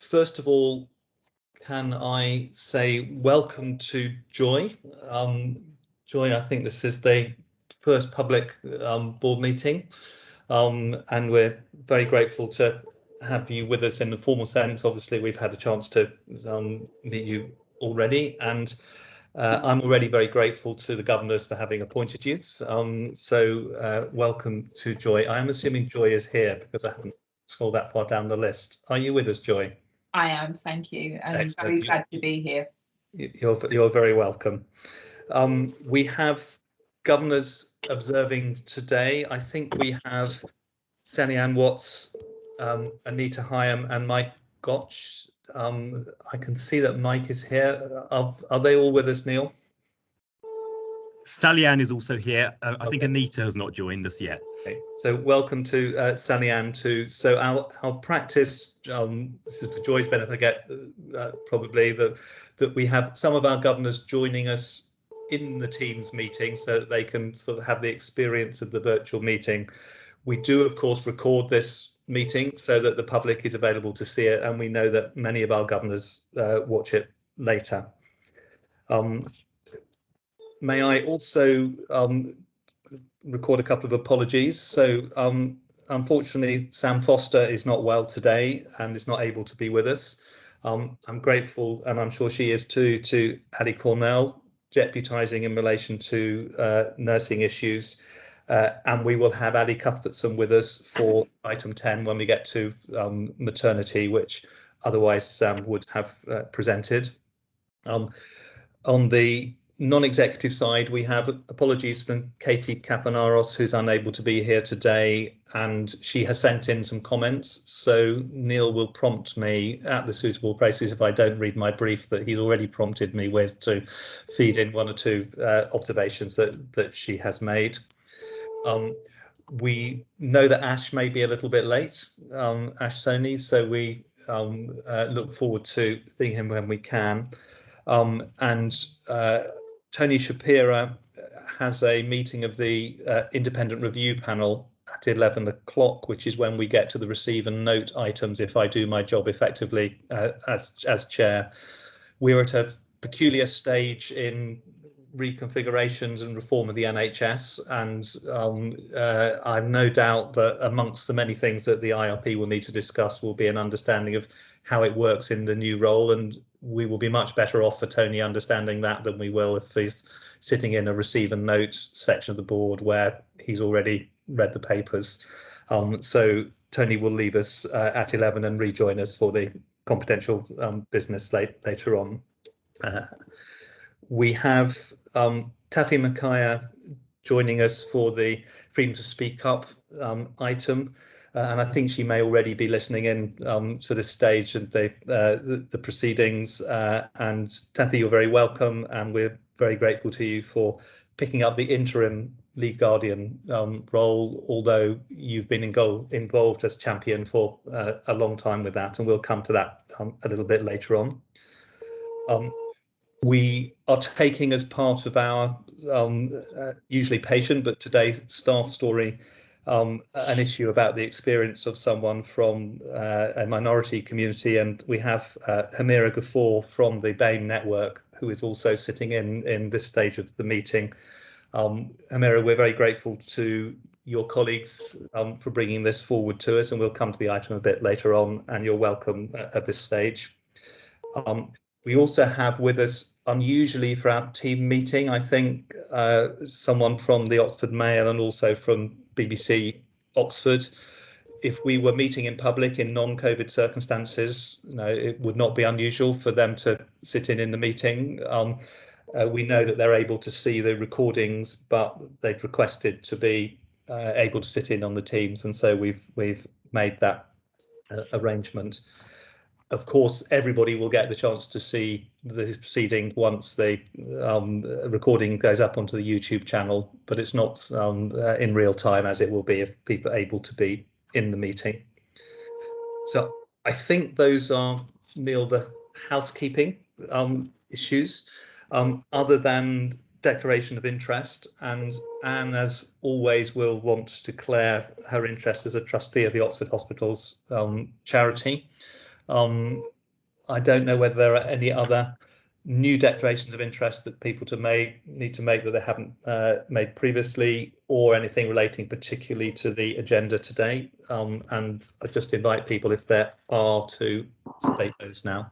First of all, can I say welcome to Joy? Joy, I think this is the first public board meeting, and we're very grateful to have you with us in the formal sense. Obviously, we've had a chance to meet you already, and I'm already very grateful to the governors for having appointed you. So welcome to Joy. I am assuming Joy is here because I haven't scrolled that far down the list. Are you with us, Joy? I am, thank you. I'm Excellent. very glad to be here. You're very welcome. We have governors observing today. I think we have Sally Ann Watts, Anita Hyam and Mike Gotch. I can see that Mike is here. Are they all with us, Neil? Sally Ann is also here. I think Anita has not joined us yet. Okay. So welcome to Sally Ann too. So our practice, this is for Joy's benefit, probably that we have some of our governors joining us in the Teams meeting so that they can sort of have the experience of the virtual meeting. We do, of course, record this meeting so that the public is available to see it, and we know that many of our governors watch it later. May I also record a couple of apologies. So unfortunately, Sam Foster is not well today and is not able to be with us. I'm grateful, and I'm sure she is too, to Paddy Cornell, deputising in relation to nursing issues. And we will have Ali Cuthbertson with us for item 10 when we get to maternity, which otherwise Sam would have presented. On the non-executive side, we have apologies from Katie Kapanaros, who's unable to be here today, and she has sent in some comments. So Neil will prompt me at the suitable places if I don't read my brief that he's already prompted me with to feed in one or two observations that she has made. We know that Ash may be a little bit late, Ash Sony, so we look forward to seeing him when we can. And Tony Shapira has a meeting of the independent review panel at 11 o'clock, which is when we get to the receive and note items if I do my job effectively as chair. We're at a peculiar stage in reconfigurations and reform of the NHS, and I've no doubt that amongst the many things that the IRP will need to discuss will be an understanding of how it works in the new role, and we will be much better off for Tony understanding that than we will if he's sitting in a receive and note section of the board where he's already read the papers. So Tony will leave us at 11 and rejoin us for the confidential business later on. We have Taffy Makaya joining us for the Freedom to Speak Up item, and I think she may already be listening in to this stage of the proceedings. And Taffy, you're very welcome, and we're very grateful to you for picking up the interim lead guardian role, although you've been involved as champion for a long time with that, and we'll come to that a little bit later on. We are taking as part of our usually patient, but today staff story, an issue about the experience of someone from a minority community, and we have Hamira Ghafoor from the BAME network, who is also sitting in this stage of the meeting. Hamira, we're very grateful to your colleagues for bringing this forward to us, and we'll come to the item a bit later on, and you're welcome at this stage. We also have with us, unusually for our team meeting, I think, someone from the Oxford Mail and also from BBC Oxford. If we were meeting in public in non-COVID circumstances, it would not be unusual for them to sit in the meeting. We know that they're able to see the recordings, but they've requested to be able to sit in on the Teams, and so we've made that arrangement. Of course, everybody will get the chance to see this proceeding once the recording goes up onto the YouTube channel, but it's not in real time as it will be if people are able to be in the meeting. So I think those are, Neil, the housekeeping issues, other than declaration of interest, and Anne, as always, will want to declare her interest as a trustee of the Oxford Hospitals charity. I don't know whether there are any other new declarations of interest that people need to make that they haven't made previously, or anything relating particularly to the agenda today. And I just invite people, if there are, to state those now.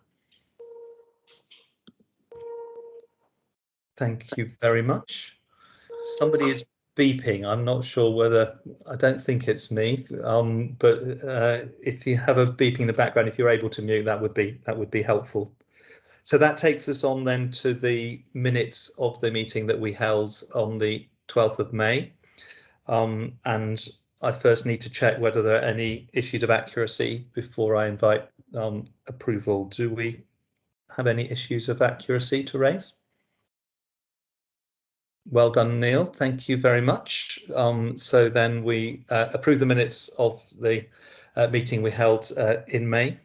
Thank you very much. Somebody is beeping. I'm not sure whether, I don't think it's me, but if you have a beeping in the background, if you're able to mute, that would be helpful. So that takes us on then to the minutes of the meeting that we held on the 12th of May. And I first need to check whether there are any issues of accuracy before I invite approval. Do we have any issues of accuracy to raise? Well done, Neil. Thank you very much. So then we approve the minutes of the meeting we held in May.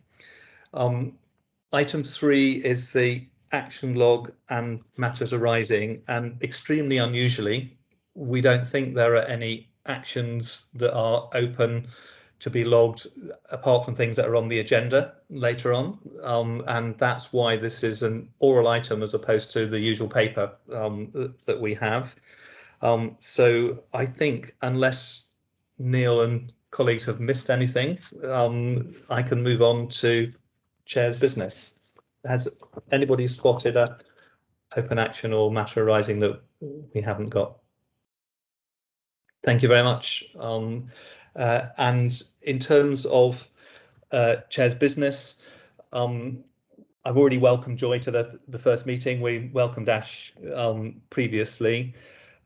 Item 3 is the action log and matters arising, and extremely unusually, we don't think there are any actions that are open to be logged apart from things that are on the agenda later on, and that's why this is an oral item as opposed to the usual paper that we have. So I think, unless Neil and colleagues have missed anything, I can move on to Chair's business. Has anybody spotted a open action or matter arising that we haven't got? Thank you very much. And in terms of Chair's business, I've already welcomed Joy to the first meeting. We welcomed Ash previously.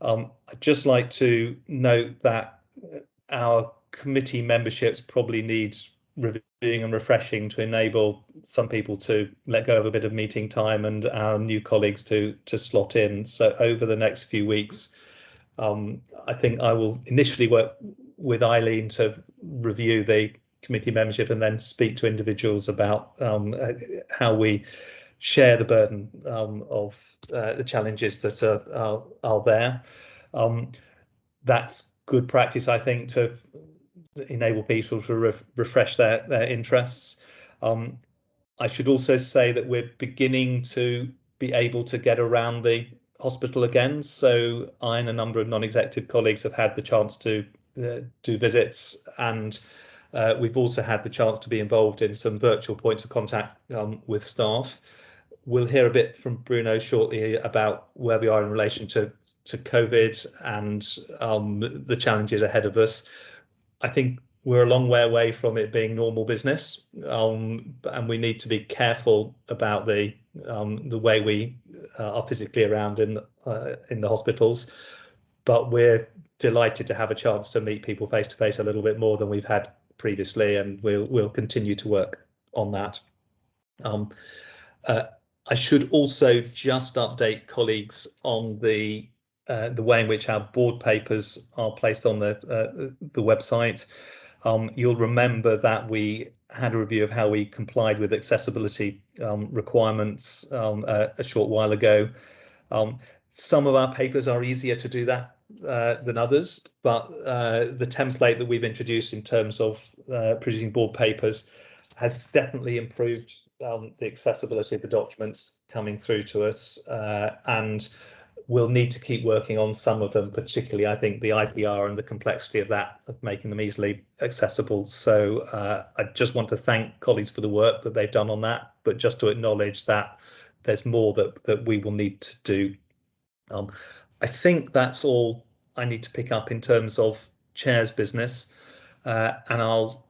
I'd just like to note that our committee memberships probably need reviewing and refreshing to enable some people to let go of a bit of meeting time and our new colleagues to slot in. So over the next few weeks, I think I will initially work with Eileen to review the committee membership and then speak to individuals about how we share the burden of the challenges that are there. That's good practice, I think, to enable people to refresh their interests. I should also say that we're beginning to be able to get around the hospital again. So I and a number of non-executive colleagues have had the chance to do visits, and we've also had the chance to be involved in some virtual points of contact with staff. We'll hear a bit from Bruno shortly about where we are in relation to COVID and the challenges ahead of us. I think we're a long way away from it being normal business, and we need to be careful about the way we are physically around in the hospitals. But we're delighted to have a chance to meet people face to face a little bit more than we've had previously, and we'll continue to work on that. I should also just update colleagues on the way in which our board papers are placed on the website. You'll remember that we had a review of how we complied with accessibility requirements a short while ago. Some of our papers are easier to do that than others, but the template that we've introduced in terms of producing board papers has definitely improved the accessibility of the documents coming through to us, and we'll need to keep working on some of them, particularly I think the IPR and the complexity of that, of making them easily accessible. So I just want to thank colleagues for the work that they've done on that, but just to acknowledge that there's more that we will need to do. I think that's all I need to pick up in terms of Chair's business, and I'll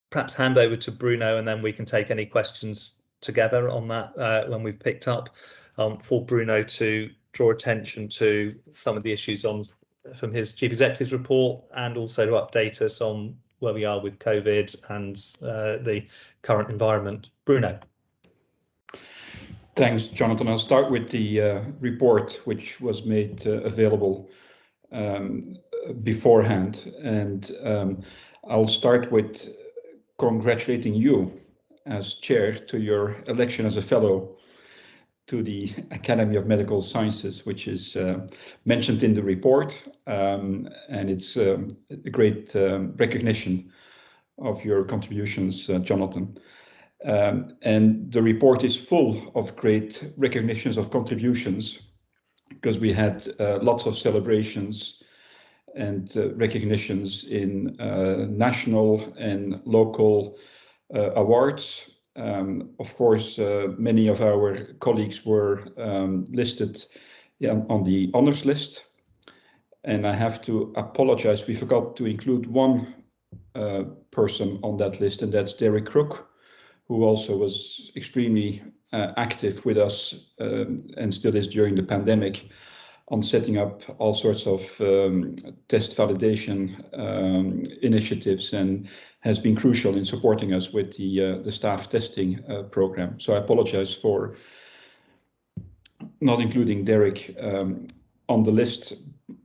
perhaps hand over to Bruno, and then we can take any questions together on that when we've picked up, for Bruno to draw attention to some of the issues from his Chief Executive's report, and also to update us on where we are with COVID and the current environment. Bruno. Thanks, Jonathan. I'll start with the report, which was made available beforehand, and I'll start with congratulating you as chair to your election as a fellow to the Academy of Medical Sciences, which is mentioned in the report, and it's a great recognition of your contributions, Jonathan. And the report is full of great recognitions of contributions, because we had lots of celebrations and recognitions in national and local awards. Of course, many of our colleagues were listed on the honors list. And I have to apologize, we forgot to include one person on that list, and that's Derek Crook, who also was extremely active with us and still is during the pandemic on setting up all sorts of test validation initiatives, and has been crucial in supporting us with the staff testing program. So I apologize for not including Derek on the list,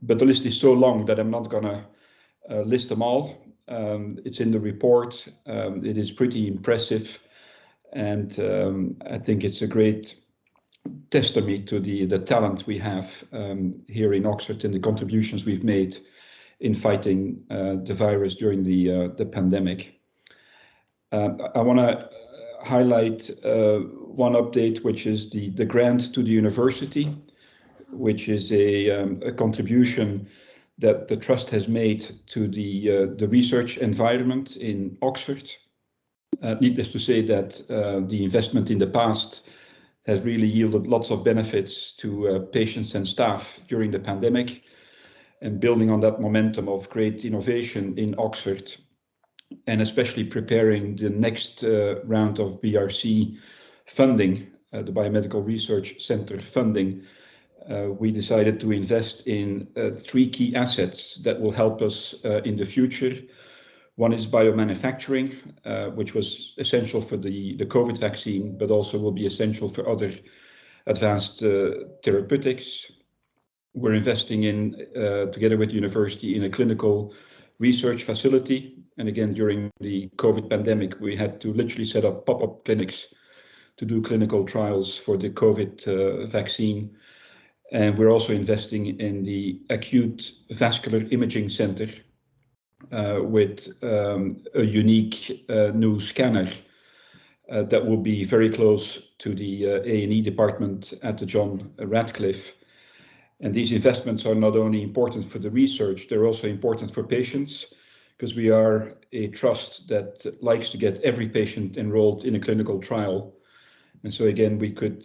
but the list is so long that I'm not gonna list them all. It's in the report. It is pretty impressive, and I think it's a great testimony to the talent we have here in Oxford and the contributions we've made in fighting the virus during the pandemic. I want to highlight one update, which is the grant to the university, which is a contribution that the Trust has made to the research environment in Oxford. Needless to say that the investment in the past has really yielded lots of benefits to patients and staff during the pandemic, and building on that momentum of great innovation in Oxford, and especially preparing the next round of BRC funding, the Biomedical Research Centre funding. We decided to invest in 3 key assets that will help us in the future. One is biomanufacturing, which was essential for the COVID vaccine, but also will be essential for other advanced therapeutics. We're investing in, together with the university, in a clinical research facility. And again, during the COVID pandemic, we had to literally set up pop-up clinics to do clinical trials for the COVID vaccine. And we're also investing in the Acute Vascular Imaging Center, with a unique new scanner that will be very close to the A&E department at the John Radcliffe. And these investments are not only important for the research, they're also important for patients, because we are a trust that likes to get every patient enrolled in a clinical trial. And so again, we could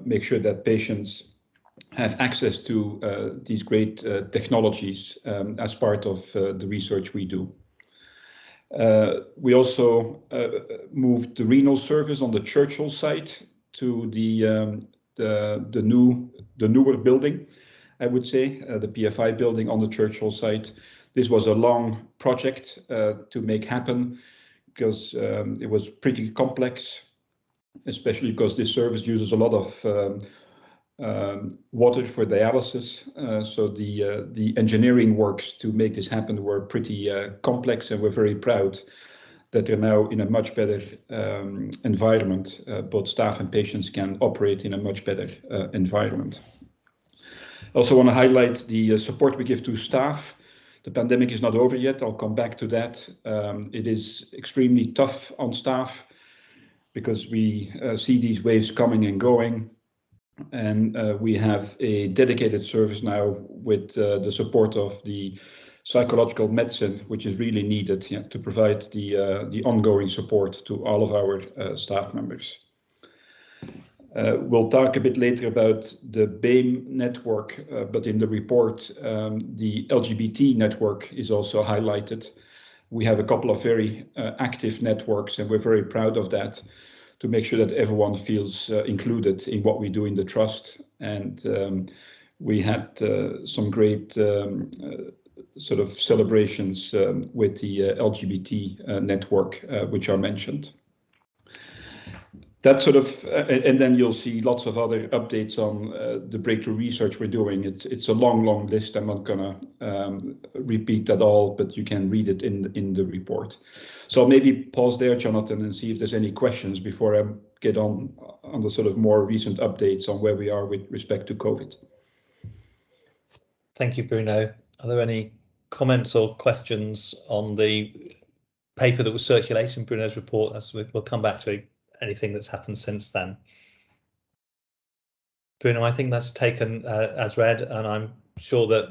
make sure that patients have access to these great technologies as part of the research we do. We also moved the renal service on the Churchill site to the newer building, I would say, the PFI building on the Churchill site. This was a long project to make happen, because it was pretty complex, especially because this service uses a lot of water for dialysis. So the engineering works to make this happen were pretty complex, and we're very proud that they're now in a much better environment. Both staff and patients can operate in a much better environment. I also want to highlight the support we give to staff. The pandemic is not over yet. I'll come back to that. It is extremely tough on staff, because we see these waves coming and going. And we have a dedicated service now with the support of the psychological medicine, which is really needed to provide the ongoing support to all of our staff members. We'll talk a bit later about the BAME network, but in the report, the LGBT network is also highlighted. We have a couple of very active networks, and we're very proud of that, to make sure that everyone feels included in what we do in the Trust. And we had some great sort of celebrations with the LGBT network, which are mentioned. That sort of, and then you'll see lots of other updates on the breakthrough research we're doing. It's a long list. I'm not gonna repeat that all, but you can read it in the report. So I'll maybe pause there, Jonathan, and see if there's any questions before I get on the sort of more recent updates on where we are with respect to COVID. Thank you, Bruno. Are there any comments or questions on the paper that was circulating, Bruno's report, as we'll come back to anything that's happened since then. Bruno, I think that's taken as read, and I'm sure that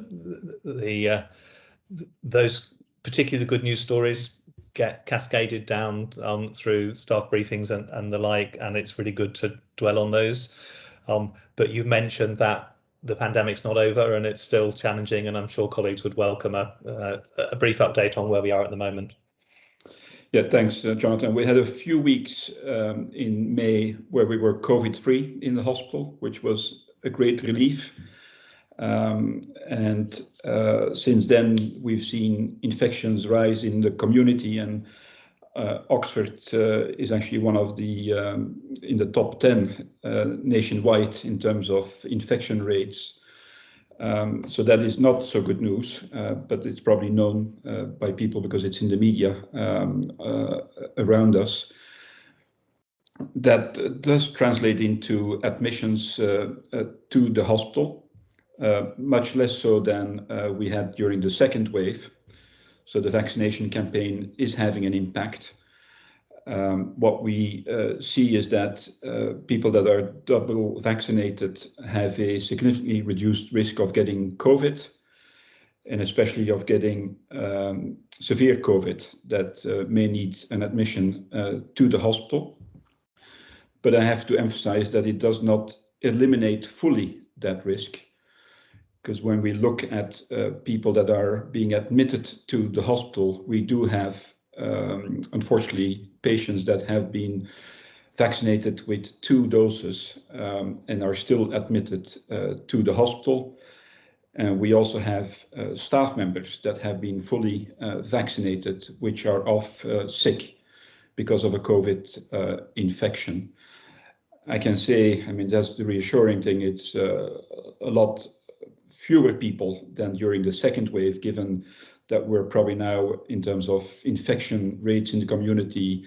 those particularly the good news stories get cascaded down through staff briefings and the like, and it's really good to dwell on those. But you mentioned that the pandemic's not over and it's still challenging, and I'm sure colleagues would welcome a brief update on where we are at the moment. Yeah, thanks, Jonathan. We had a few weeks in May where we were COVID-free in the hospital, which was a great relief. And since then, we've seen infections rise in the community, and Oxford is actually one of the in the top 10 nationwide in terms of infection rates. So that is not so good news, but it's probably known by people because it's in the media around us. That does translate into admissions to the hospital, much less so than we had during the second wave. So the vaccination campaign is having an impact. What we see is that people that are double vaccinated have a significantly reduced risk of getting COVID, and especially of getting severe COVID that may need an admission to the hospital. But I have to emphasize that it does not eliminate fully that risk, because when we look at people that are being admitted to the hospital, we do have, unfortunately, patients that have been vaccinated with 2 doses and are still admitted to the hospital. And we also have staff members that have been fully vaccinated, which are off sick because of a COVID infection. I can say, I mean, that's the reassuring thing. It's a lot fewer people than during the second wave, given that we're probably now, in terms of infection rates in the community,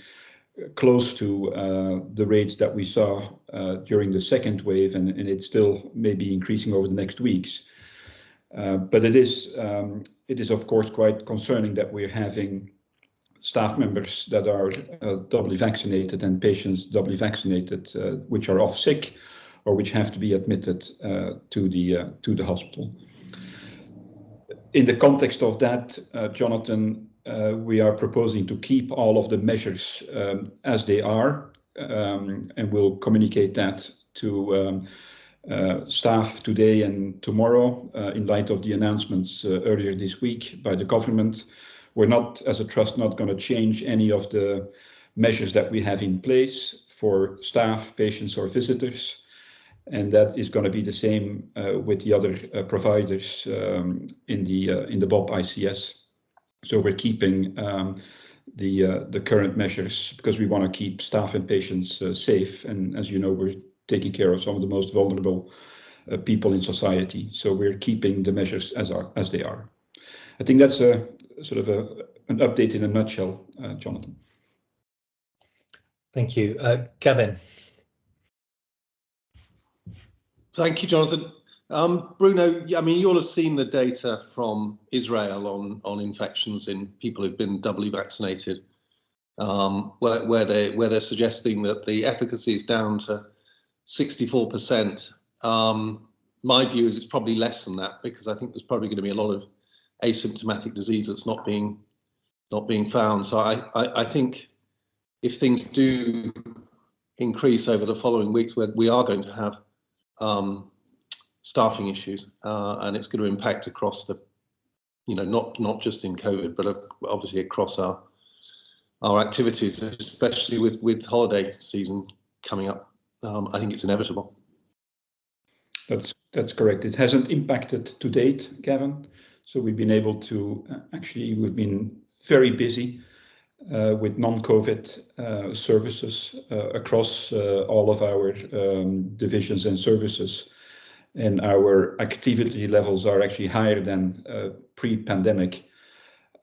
close to the rates that we saw during the second wave, and it still may be increasing over the next weeks. But it is of course quite concerning that we're having staff members that are doubly vaccinated and patients doubly vaccinated, which are off sick or which have to be admitted to the hospital. In the context of that, Jonathan, we are proposing to keep all of the measures as they are, and we'll communicate that to staff today and tomorrow in light of the announcements earlier this week by the government. We're not, as a trust, not going to change any of the measures that we have in place for staff, patients or visitors. And that is going to be the same with the other providers in the BOP ICS. So we're keeping the current measures because we want to keep staff and patients safe. And as you know, we're taking care of some of the most vulnerable people in society. So we're keeping the measures as they are. I think that's a sort of an update in a nutshell, Jonathan. Thank you. Kevin. Thank you, Jonathan. Bruno, I mean, you'll have seen the data from Israel on infections in people who've been doubly vaccinated, where they're suggesting that the efficacy is down to 64%. My view is it's probably less than that, because I think there's probably going to be a lot of asymptomatic disease that's not being found. So I think if things do increase over the following weeks, we are going to have staffing issues, and it's going to impact across the, not just in COVID, but obviously across our activities, especially with holiday season coming up. I think it's inevitable. That's correct. It hasn't impacted to date, Kevin. So we've been able to we've been very busy with non-COVID services across all of our divisions and services. And our activity levels are actually higher than pre-pandemic.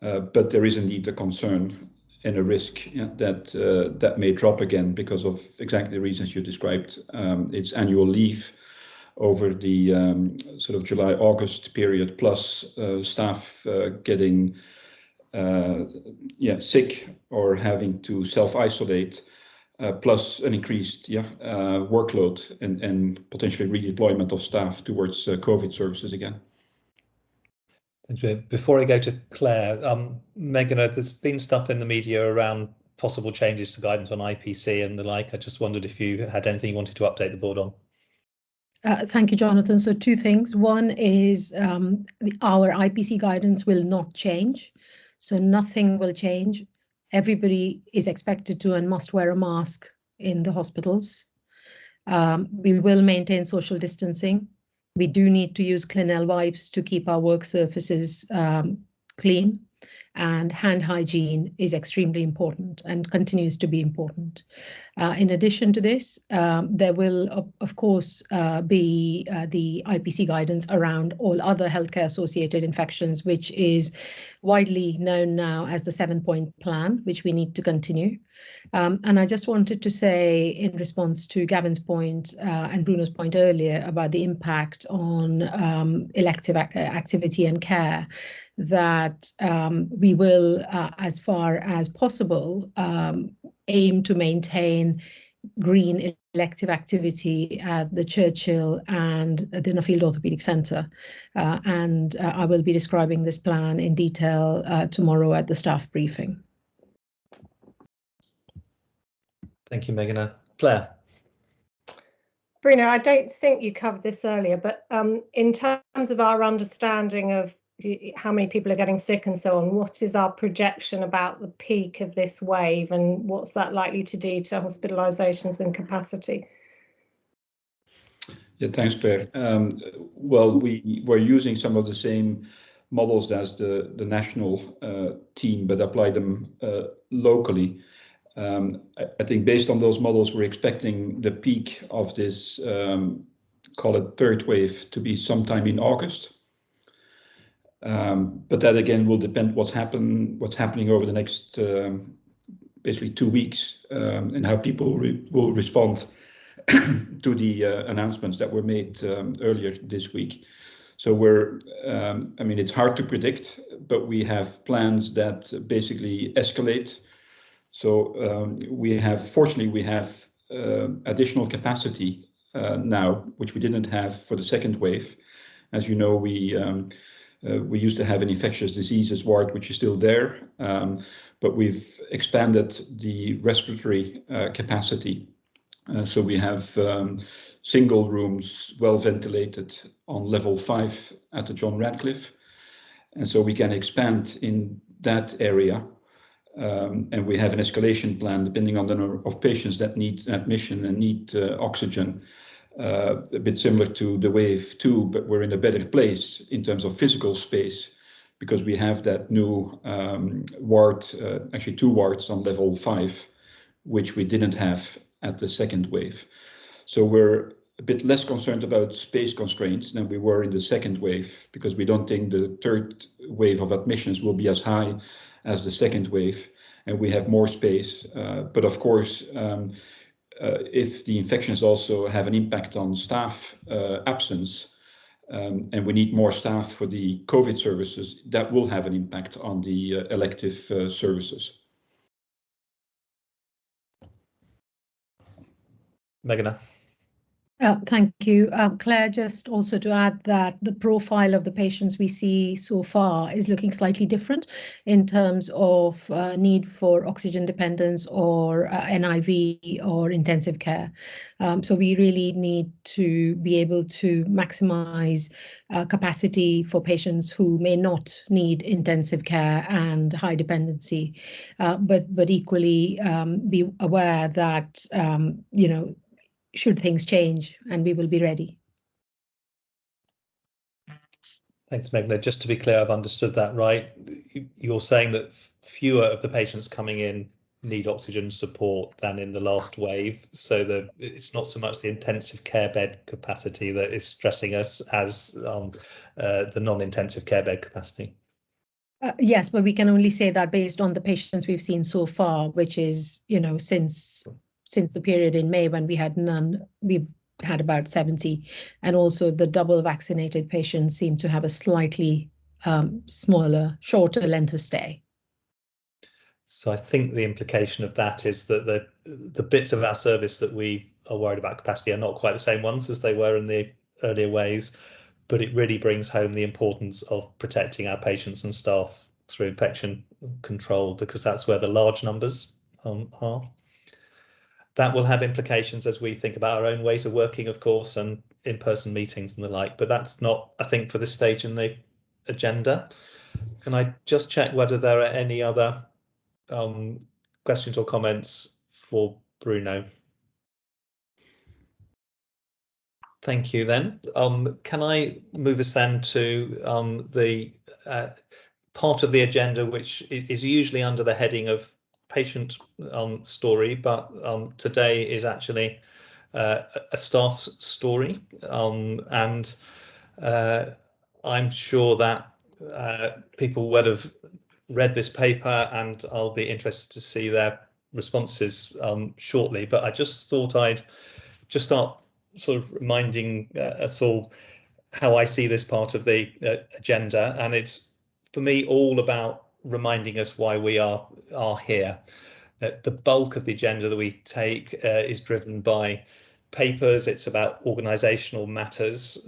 But there is indeed a concern and a risk that may drop again because of exactly the reasons you described. It's annual leave over the sort of July-August period, plus staff getting sick or having to self-isolate, plus an increased workload and potentially redeployment of staff towards COVID services again. Before I go to Claire, Megan, there's been stuff in the media around possible changes to guidance on IPC and the like. I just wondered if you had anything you wanted to update the board on. Thank you, Jonathan. So 2 things. One is our IPC guidance will not change. So nothing will change. Everybody is expected to and must wear a mask in the hospitals. We will maintain social distancing. We do need to use Clinell wipes to keep our work surfaces clean, and hand hygiene is extremely important and continues to be important. In addition to this, there will, of course, be the IPC guidance around all other healthcare associated infections, which is widely known now as the 7-point plan, which we need to continue. And I just wanted to say, in response to Gavin's point and Bruno's point earlier about the impact on elective activity and care, that we will, as far as possible, aim to maintain green elective activity at the Churchill and the Nuffield Orthopaedic Centre. And I will be describing this plan in detail tomorrow at the staff briefing. Thank you, Megan. Claire. Bruno, I don't think you covered this earlier, but in terms of our understanding of how many people are getting sick and so on, what is our projection about the peak of this wave, and what's that likely to do to hospitalizations and capacity? Yeah, thanks, Claire. Well, we were using some of the same models as the national team, but apply them locally. I think based on those models, we're expecting the peak of this, call it 3rd wave, to be sometime in August. But that again will depend what's happening over the next basically 2 weeks, and how people will respond to the announcements that were made earlier this week. So I mean, it's hard to predict, but we have plans that basically escalate. So fortunately, we have additional capacity now, which we didn't have for the 2nd wave. As you know, we used to have an infectious diseases ward, which is still there, but we've expanded the respiratory capacity. So we have single rooms, well ventilated, on level 5 at the John Radcliffe. And so we can expand in that area. And we have an escalation plan depending on the number of patients that need admission and need oxygen, a bit similar to the wave 2, but we're in a better place in terms of physical space because we have that new ward, actually 2 wards on level 5, which we didn't have at the 2nd wave. So we're a bit less concerned about space constraints than we were in the 2nd wave, because we don't think the 3rd wave of admissions will be as high as the 2nd wave, and we have more space. But of course, if the infections also have an impact on staff absence, and we need more staff for the COVID services, that will have an impact on the elective services. Megan. Thank you. Claire, just also to add that the profile of the patients we see so far is looking slightly different in terms of need for oxygen dependence or NIV or intensive care. So we really need to be able to maximize capacity for patients who may not need intensive care and high dependency, but equally be aware that, should things change, and we will be ready. Thanks, Meghna. Just to be clear, I've understood that right. You're saying that fewer of the patients coming in need oxygen support than in the last wave, so that it's not so much the intensive care bed capacity that is stressing us as the non-intensive care bed capacity. Yes, but we can only say that based on the patients we've seen so far, which is, since the period in May when we had none, we've had about 70, and also the double vaccinated patients seem to have a slightly smaller, shorter length of stay. So I think the implication of that is that the bits of our service that we are worried about capacity are not quite the same ones as they were in the earlier ways, but it really brings home the importance of protecting our patients and staff through infection control, because that's where the large numbers are. That will have implications as we think about our own ways of working, of course, and in-person meetings and the like, but that's not, I think, for this stage in the agenda. Can I just check whether there are any other questions or comments for Bruno? Thank you then. Can I move us then to the part of the agenda which is usually under the heading of patient story, but today is actually a staff story, and I'm sure that people would have read this paper, and I'll be interested to see their responses shortly. But I just thought I'd just start sort of reminding us all how I see this part of the agenda, and it's for me all about reminding us why we are here. The bulk of the agenda that we take is driven by papers. It's about organisational matters,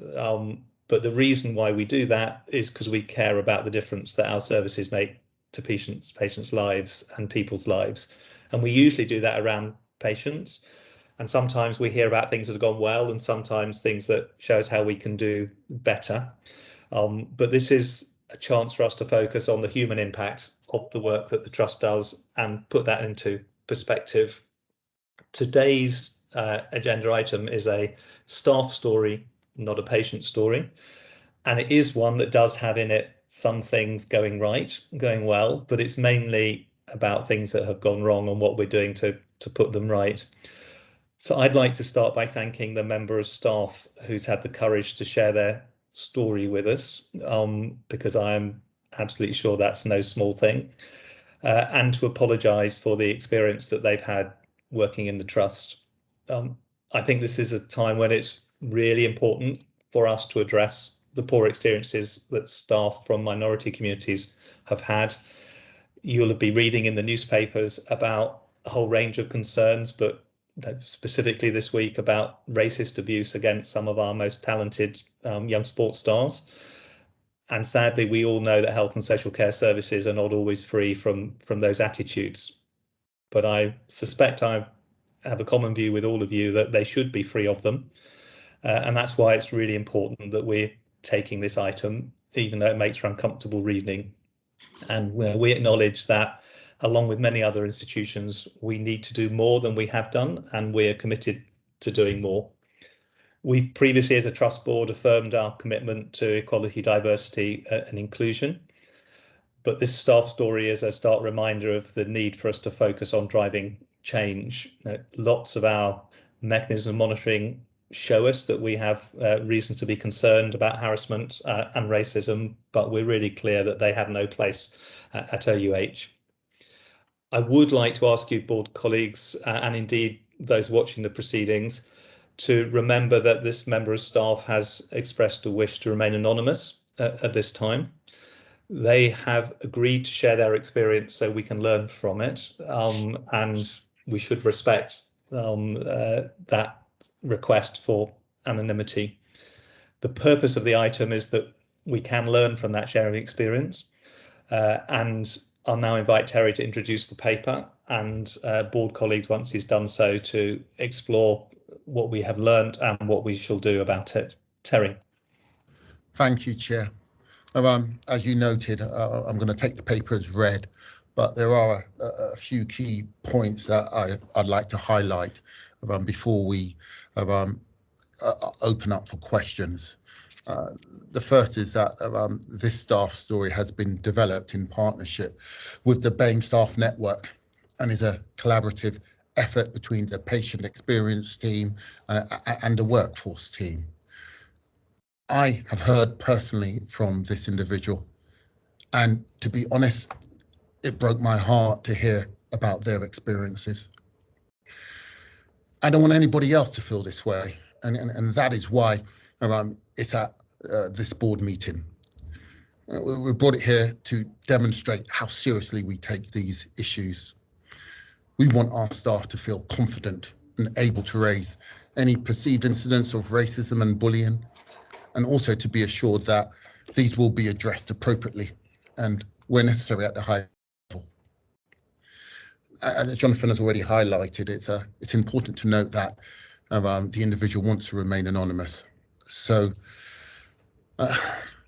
but the reason why we do that is because we care about the difference that our services make to patients' lives and people's lives, and we usually do that around patients. And sometimes we hear about things that have gone well, and sometimes things that show us how we can do better. But this is a chance for us to focus on the human impact of the work that the Trust does and put that into perspective. Today's agenda item is a staff story, not a patient story. And it is one that does have in it some things going right, going well, but it's mainly about things that have gone wrong and what we're doing to put them right. So I'd like to start by thanking the member of staff who's had the courage to share their story with us, because I'm absolutely sure that's no small thing, and to apologise for the experience that they've had working in the Trust. I think this is a time when it's really important for us to address the poor experiences that staff from minority communities have had. You'll be reading in the newspapers about a whole range of concerns, but specifically this week about racist abuse against some of our most talented young sports stars. And sadly, we all know that health and social care services are not always free from those attitudes. But I suspect I have a common view with all of you that they should be free of them. And that's why it's really important that we're taking this item, even though it makes for uncomfortable reading. And we acknowledge that, along with many other institutions, we need to do more than we have done, and we're committed to doing more. We've previously, as a Trust board, affirmed our commitment to equality, diversity and inclusion. But this staff story is a stark reminder of the need for us to focus on driving change. Lots of our mechanisms of monitoring show us that we have reason to be concerned about harassment and racism, but we're really clear that they have no place at OUH. I would like to ask you, board colleagues, and indeed those watching the proceedings, to remember that this member of staff has expressed a wish to remain anonymous at this time. They have agreed to share their experience so we can learn from it, and we should respect that request for anonymity. The purpose of the item is that we can learn from that sharing experience, and I'll now invite Terry to introduce the paper, and board colleagues, once he's done so, to explore what we have learned and what we shall do about it. Terry. Thank you, Chair. As you noted, I'm going to take the paper as read, but there are a few key points that I'd like to highlight before we open up for questions. The first is that this staff story has been developed in partnership with the BAME Staff Network and is a collaborative effort between the patient experience team and the workforce team. I have heard personally from this individual, and to be honest, it broke my heart to hear about their experiences. I don't want anybody else to feel this way, and that is why it's at this board meeting. We brought it here to demonstrate how seriously we take these issues. We want our staff to feel confident and able to raise any perceived incidents of racism and bullying, and also to be assured that these will be addressed appropriately and where necessary at the high level. As Jonathan has already highlighted, it's important to note that the individual wants to remain anonymous. So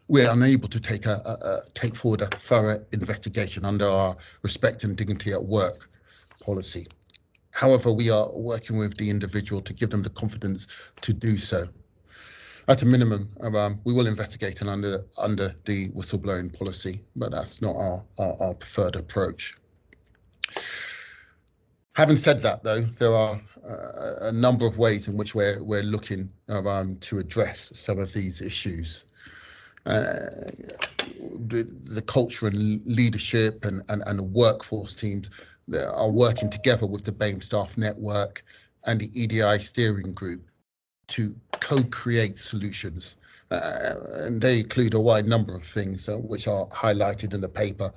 we're unable to take forward a thorough investigation under our respect and dignity at work policy. However, we are working with the individual to give them the confidence to do so. At a minimum, we will investigate and under the whistleblowing policy, but that's not our preferred approach. Having said that, though, there are a number of ways in which we're looking to address some of these issues. The culture and leadership and the workforce teams that are working together with the BAME Staff Network and the EDI steering group to co-create solutions. And they include a wide number of things which are highlighted in the paper.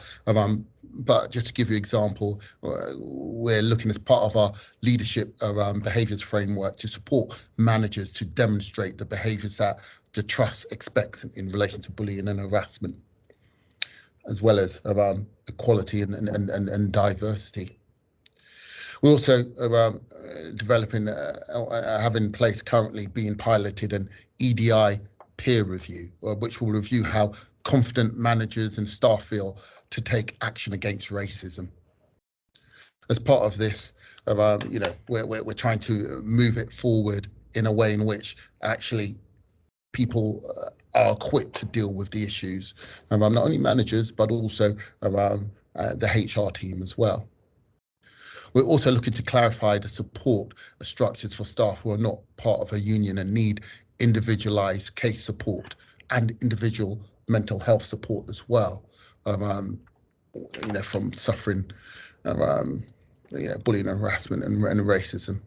But just to give you an example, we're looking as part of our leadership behaviours framework to support managers to demonstrate the behaviours that the trust expects in relation to bullying and harassment, as well as equality and diversity. We're also developing, have in place currently being piloted an EDI peer review, which will review how confident managers and staff feel to take action against racism. As part of this, we're trying to move it forward in a way in which actually people are equipped to deal with the issues, not only managers, but also the HR team as well. We're also looking to clarify the support structures for staff who are not part of a union and need individualised case support and individual mental health support as well, from suffering bullying and harassment and racism.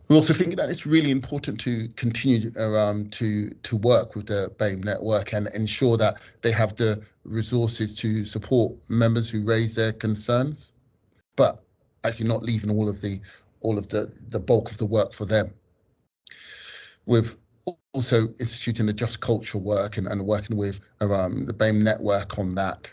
We're also thinking that it's really important to continue to work with the BAME network and ensure that they have the resources to support members who raise their concerns, but actually not leaving all of the bulk of the work for them. We've also instituting the Just Culture work and working with the BAME network on that.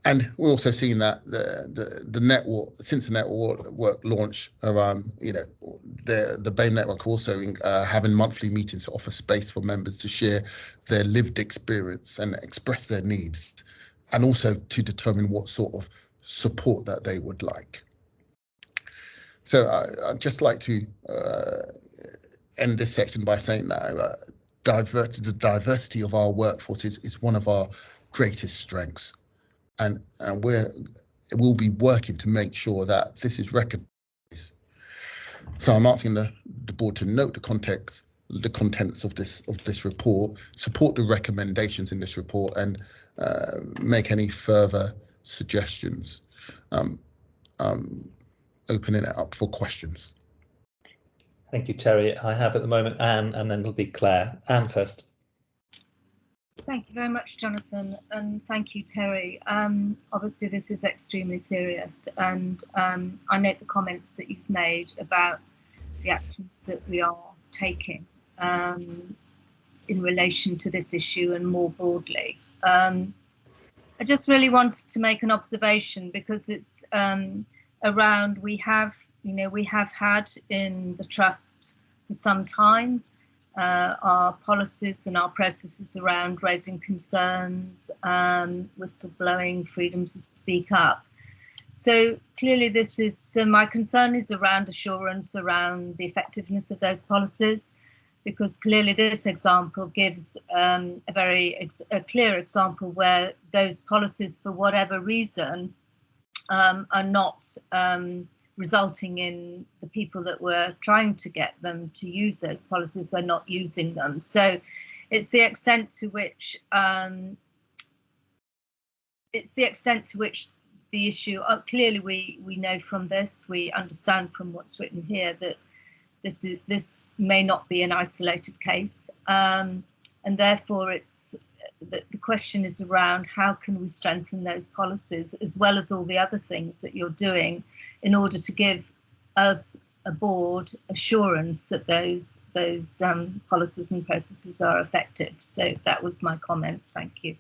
And we're also seeing that the network, since the network launch, the BAME network also having monthly meetings to offer space for members to share their lived experience and express their needs, and also to determine what sort of support that they would like. So I'd just like to end this section by saying that the diversity of our workforce is one of our greatest strengths, and we'll be working to make sure that this is recognised. So I'm asking the board to note the contents of this report, support the recommendations in this report, and make any further suggestions. Opening it up for questions. Thank you, Terry. I have at the moment Anne, and then it'll be Claire. Anne first. Thank you very much, Jonathan, and thank you, Terry. Obviously, this is extremely serious, and I note the comments that you've made about the actions that we are taking in relation to this issue and more broadly. I just really wanted to make an observation because it's around we have had in the trust for some time our policies and our processes around raising concerns, whistleblowing, freedom to speak up. So clearly this is, so my concern is around assurance around the effectiveness of those policies, because clearly this example gives a clear example where those policies, for whatever reason, are not resulting in the people that were trying to get them to use those policies, they're not using them. So it's the extent to which the issue, clearly we know from this, we understand from what's written here that this may not be an isolated case, and therefore it's the question is around how can we strengthen those policies as well as all the other things that you're doing in order to give us a board assurance that those policies and processes are effective. So that was my comment. Thank you.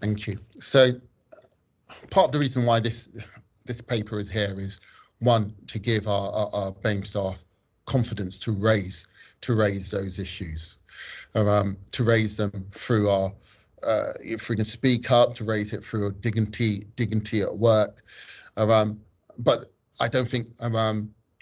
Thank you. So part of the reason why this paper is here is, one, to give our BAME staff confidence to raise those issues, to raise them through our freedom to speak up, to raise it through dignity at work. But I don't think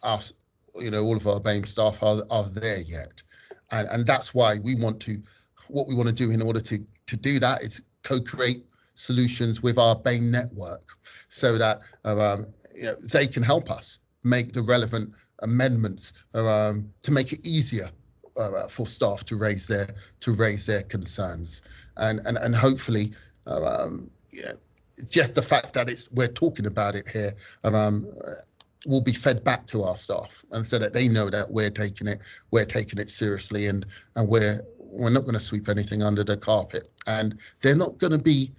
us, all of our BAME staff are there yet, and that's why what we want to do in order to do that is co-create solutions with our BAME network, so that they can help us make the relevant amendments to make it easier for staff to raise their concerns, and hopefully just the fact that we're talking about it here will be fed back to our staff, and so that they know that we're taking it seriously, and we're not going to sweep anything under the carpet, and they're not going to be,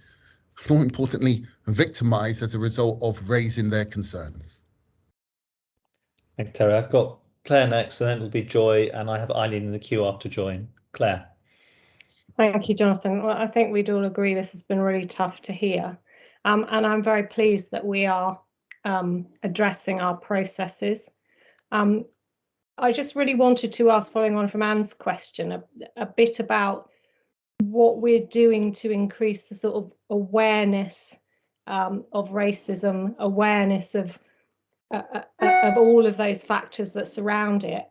more importantly, victimized as a result of raising their concerns. Thanks, Terry. I've got Claire next, and then it'll be Joy, and I have Eileen in the queue after Joy. Claire. Thank you, Jonathan. Well, I think we'd all agree this has been really tough to hear. And I'm very pleased that we are addressing our processes. I just really wanted to ask, following on from Anne's question, a bit about what we're doing to increase the sort of awareness of racism, awareness of all of those factors that surround it,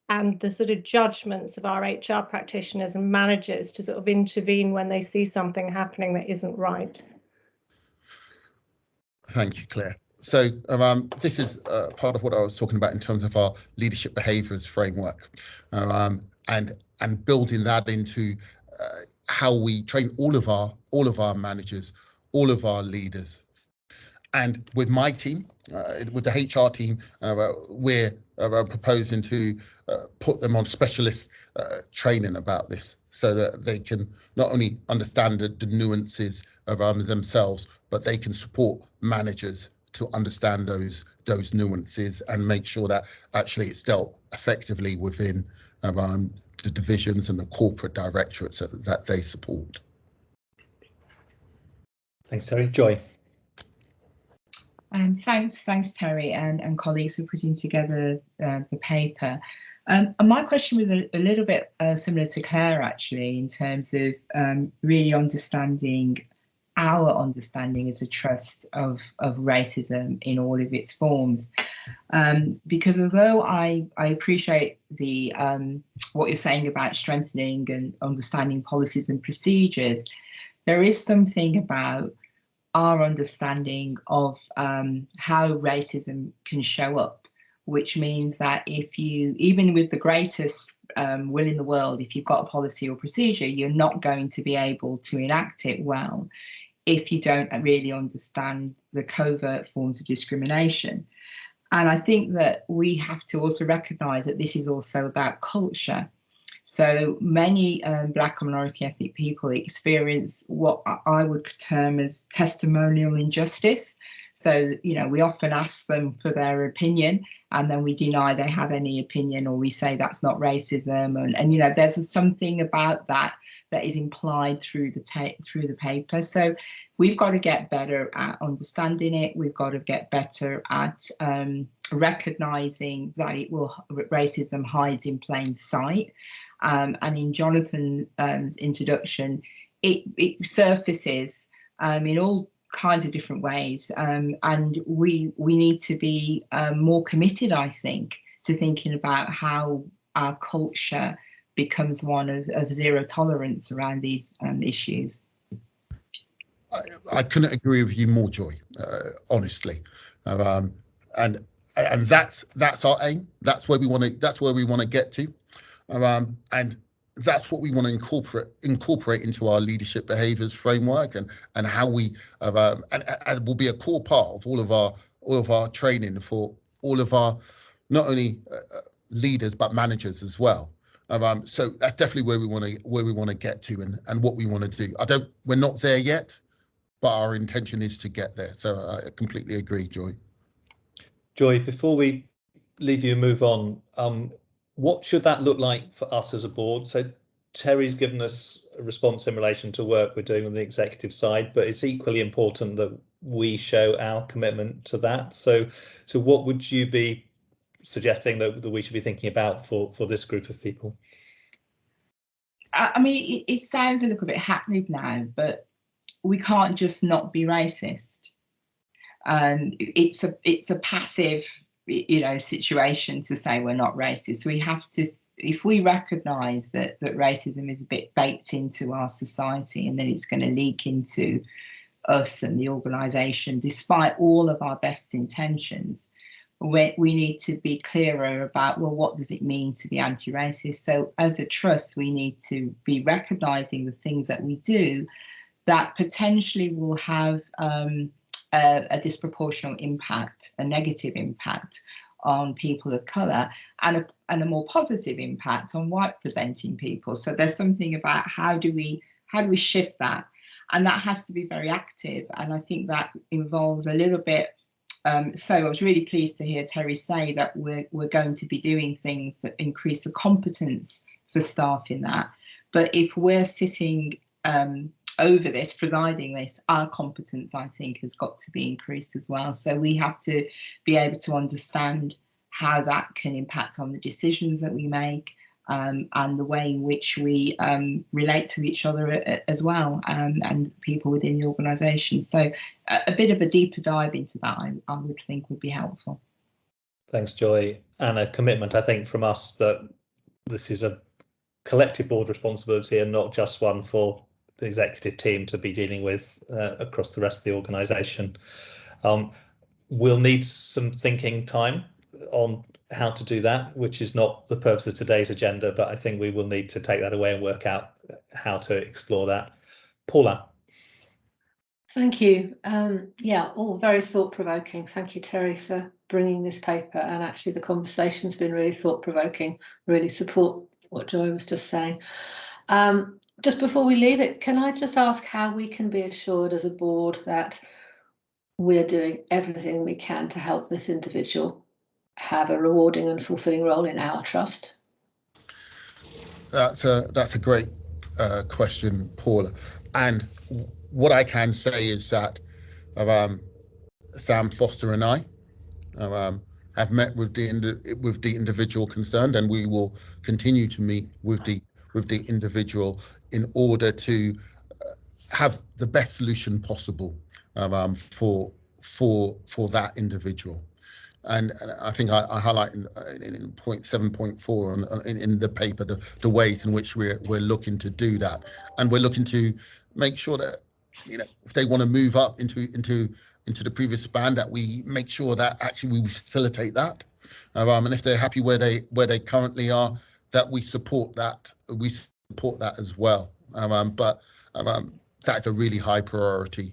and the sort of judgments of our HR practitioners and managers to sort of intervene when they see something happening that isn't right. Thank you, Claire. So this is part of what I was talking about in terms of our leadership behaviours framework, and building that into how we train all of our managers, all of our leaders. And with my team, with the HR team, we're proposing to put them on specialist training about this, so that they can not only understand the nuances around themselves, but they can support managers to understand those nuances and make sure that actually it's dealt effectively within the divisions and the corporate directorates that they support. Thanks, Terry. Joy. Thanks, Terry and colleagues for putting together the paper. And my question was a little bit similar to Claire, actually, in terms of really understanding our understanding as a trust of racism in all of its forms. Because although I appreciate the what you're saying about strengthening and understanding policies and procedures, there is something about our understanding of how racism can show up, which means that if you, even with the greatest will in the world, if you've got a policy or procedure, you're not going to be able to enact it well if you don't really understand the covert forms of discrimination. And I think that we have to also recognise that this is also about culture. So many Black and minority ethnic people experience what I would term as testimonial injustice. So, we often ask them for their opinion, and then we deny they have any opinion, or we say that's not racism. And there's something about that is implied through the paper. So we've got to get better at understanding it. We've got to get better at recognising that racism hides in plain sight. And in Jonathan's introduction, it surfaces in all kinds of different ways, and we need to be more committed, I think, to thinking about how our culture becomes one of zero tolerance around these issues. I couldn't agree with you more, Joy, honestly, and that's our aim. That's where we want to get to, and that's what we want to incorporate into our leadership behaviours framework, and how we and will be a core part of all of our training for all of our not only leaders but managers as well. So that's definitely where we want to get to and what we want to do. We're not there yet, but our intention is to get there. So I completely agree, Joy. Joy, before we leave you and move on, what should that look like for us as a board? So Terry's given us a response in relation to work we're doing on the executive side, but it's equally important that we show our commitment to that. So what would you be suggesting that we should be thinking about for this group of people? I mean, it sounds a little bit hackneyed now, but we can't just not be racist. It's a passive, situation to say we're not racist. We have to, if we recognise that racism is a bit baked into our society, and then it's going to leak into us and the organisation, despite all of our best intentions, we need to be clearer about, well, what does it mean to be anti-racist? So as a trust, we need to be recognising the things that we do that potentially will have a disproportionate impact, a negative impact on people of colour, and a more positive impact on white presenting people. So there's something about how do we shift that, and that has to be very active. And I think that involves a little bit. So I was really pleased to hear Terry say that we're going to be doing things that increase the competence for staff in that. But if we're sitting over this, presiding this, our competence, I think, has got to be increased as well. So we have to be able to understand how that can impact on the decisions that we make, and the way in which we relate to each other as well, and people within the organisation. So a bit of a deeper dive into that, I would think, would be helpful. Thanks, Joy. And a commitment, I think, from us that this is a collective board responsibility and not just one for the executive team to be dealing with across the rest of the organisation. We'll need some thinking time on how to do that, which is not the purpose of today's agenda, but I think we will need to take that away and work out how to explore that. Paula. Thank you. Yeah, all very thought-provoking. Thank you, Terry, for bringing this paper, and actually the conversation's been really thought-provoking. Really support what Joy was just saying. Just before we leave it, can I just ask how we can be assured as a board that we're doing everything we can to help this individual have a rewarding and fulfilling role in our trust? That's a great question, Paula. And what I can say is that Sam Foster and I have met with the individual concerned, and we will continue to meet with the individual in order to have the best solution possible for that individual. And I think I highlight in point 7.4 in the paper the ways in which we're looking to do that, and we're looking to make sure that if they want to move up into the previous band, that we make sure that actually we facilitate that, and if they're happy where they currently are, that we support that as well. But that's a really high priority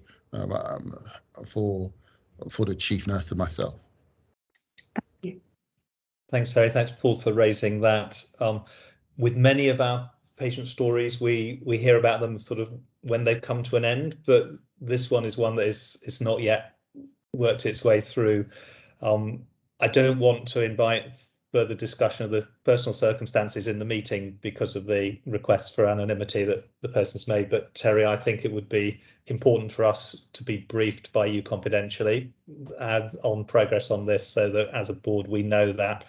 for the chief nurse and myself. Thanks, Terry. Thanks, Paul, for raising that. With many of our patient stories, we hear about them sort of when they've come to an end, but this one is one that is not yet worked its way through. I don't want to invite further discussion of the personal circumstances in the meeting because of the request for anonymity that the person's made. But Terry, I think it would be important for us to be briefed by you confidentially on progress on this, so that as a board we know that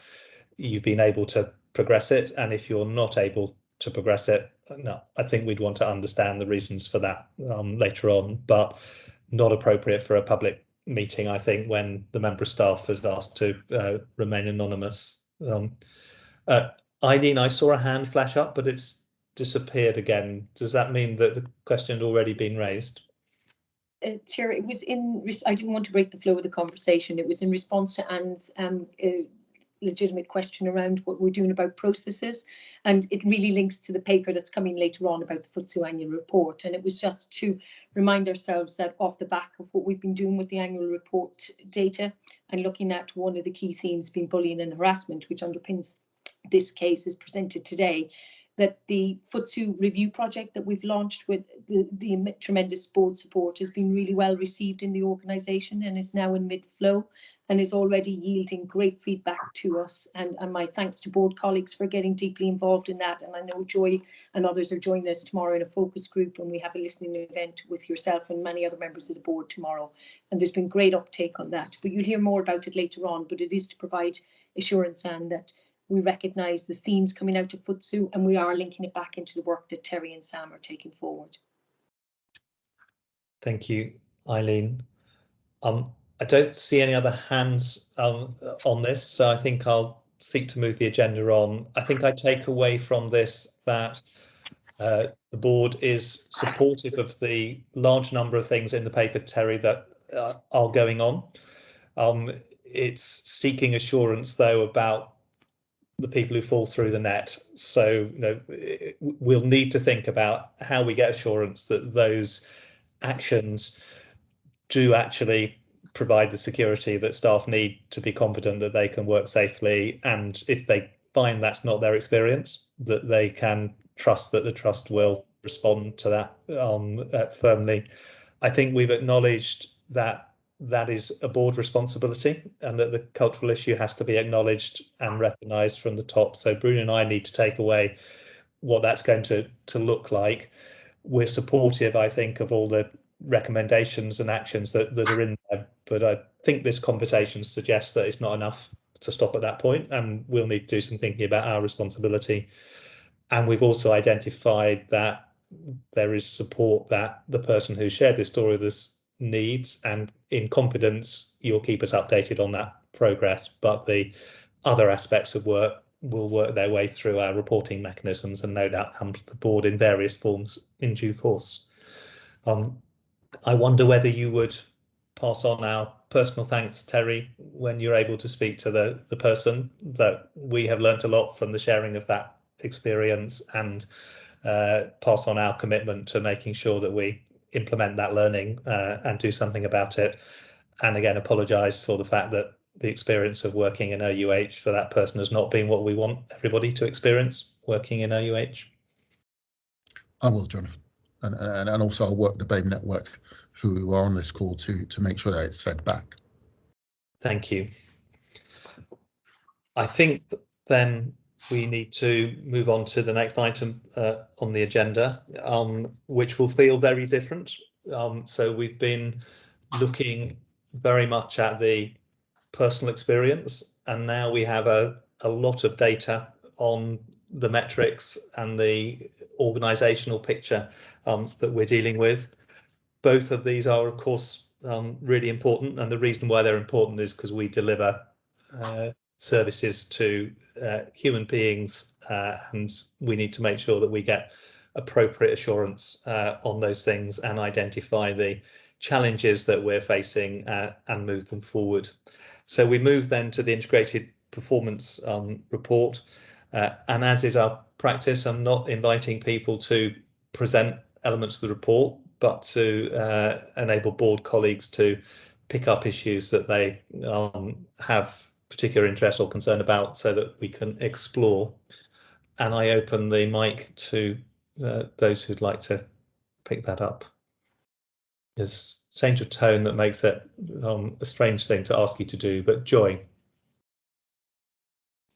you've been able to progress it. And if you're not able to progress it, no, I think we'd want to understand the reasons for that later on, but not appropriate for a public meeting, I think, when the member of staff has asked to remain anonymous. Eileen, I saw a hand flash up, but it's disappeared again. Does that mean that the question had already been raised? Chair, it was I didn't want to break the flow of the conversation. It was in response to Anne's legitimate question around what we're doing about processes, and it really links to the paper that's coming later on about the FTSO annual report. And it was just to remind ourselves that off the back of what we've been doing with the annual report data and looking at one of the key themes being bullying and harassment, which underpins this case is presented today, that the FTSE review project that we've launched with the tremendous board support has been really well received in the organisation and is now in mid-flow and is already yielding great feedback to us. And my thanks to board colleagues for getting deeply involved in that. And I know Joy and others are joining us tomorrow in a focus group, and we have a listening event with yourself and many other members of the board tomorrow. And there's been great uptake on that. But you'll hear more about it later on, but it is to provide assurance, Anne, that we recognise the themes coming out of FTSE and we are linking it back into the work that Terry and Sam are taking forward. Thank you, Eileen. I don't see any other hands on this, so I think I'll seek to move the agenda on. I think I take away from this that the board is supportive of the large number of things in the paper, Terry, that are going on. It's seeking assurance, though, about the people who fall through the net. So, you know, we'll need to think about how we get assurance that those actions do actually provide the security that staff need to be confident that they can work safely, and if they find that's not their experience, that they can trust that the trust will respond to that firmly. I think we've acknowledged that that is a board responsibility and that the cultural issue has to be acknowledged and recognised from the top. So Bruno and I need to take away what that's going to look like. We're supportive, I think, of all the recommendations and actions that are in there, but I think this conversation suggests that it's not enough to stop at that point, and we'll need to do some thinking about our responsibility. And we've also identified that there is support that the person who shared this story with us needs, and in confidence you'll keep us updated on that progress, but the other aspects of work will work their way through our reporting mechanisms and no doubt come to the board in various forms in due course. I wonder whether you would pass on our personal thanks, Terry, when you're able to speak to the person, that we have learnt a lot from the sharing of that experience, and pass on our commitment to making sure that we implement that learning and do something about it. And again, apologise for the fact that the experience of working in OUH for that person has not been what we want everybody to experience working in OUH. I will, Jonathan. And also I'll work the BAME network who are on this call to make sure that it's fed back. Thank you. I think then we need to move on to the next item on the agenda, which will feel very different. So we've been looking very much at the personal experience, and now we have a lot of data on the metrics and the organisational picture that we're dealing with. Both of these are, of course, really important, and the reason why they're important is because we deliver services to human beings, and we need to make sure that we get appropriate assurance on those things and identify the challenges that we're facing and move them forward. So we move then to the integrated performance report, and as is our practice, I'm not inviting people to present elements of the report, but to enable board colleagues to pick up issues that they have particular interest or concern about, so that we can explore. And I open the mic to those who'd like to pick that up. There's a change of tone that makes it a strange thing to ask you to do, but Joy.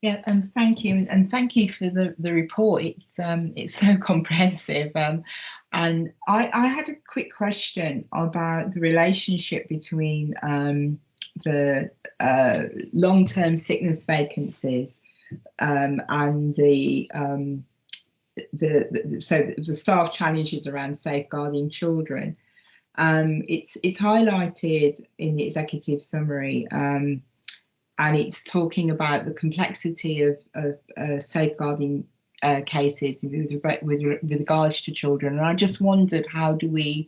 Yeah, thank you, and thank you for the report. It's so comprehensive, and I had a quick question about the relationship between the long-term sickness vacancies and the staff challenges around safeguarding children. It's highlighted in the executive summary. And it's talking about the complexity of safeguarding cases with regards to children. And I just wondered, how do we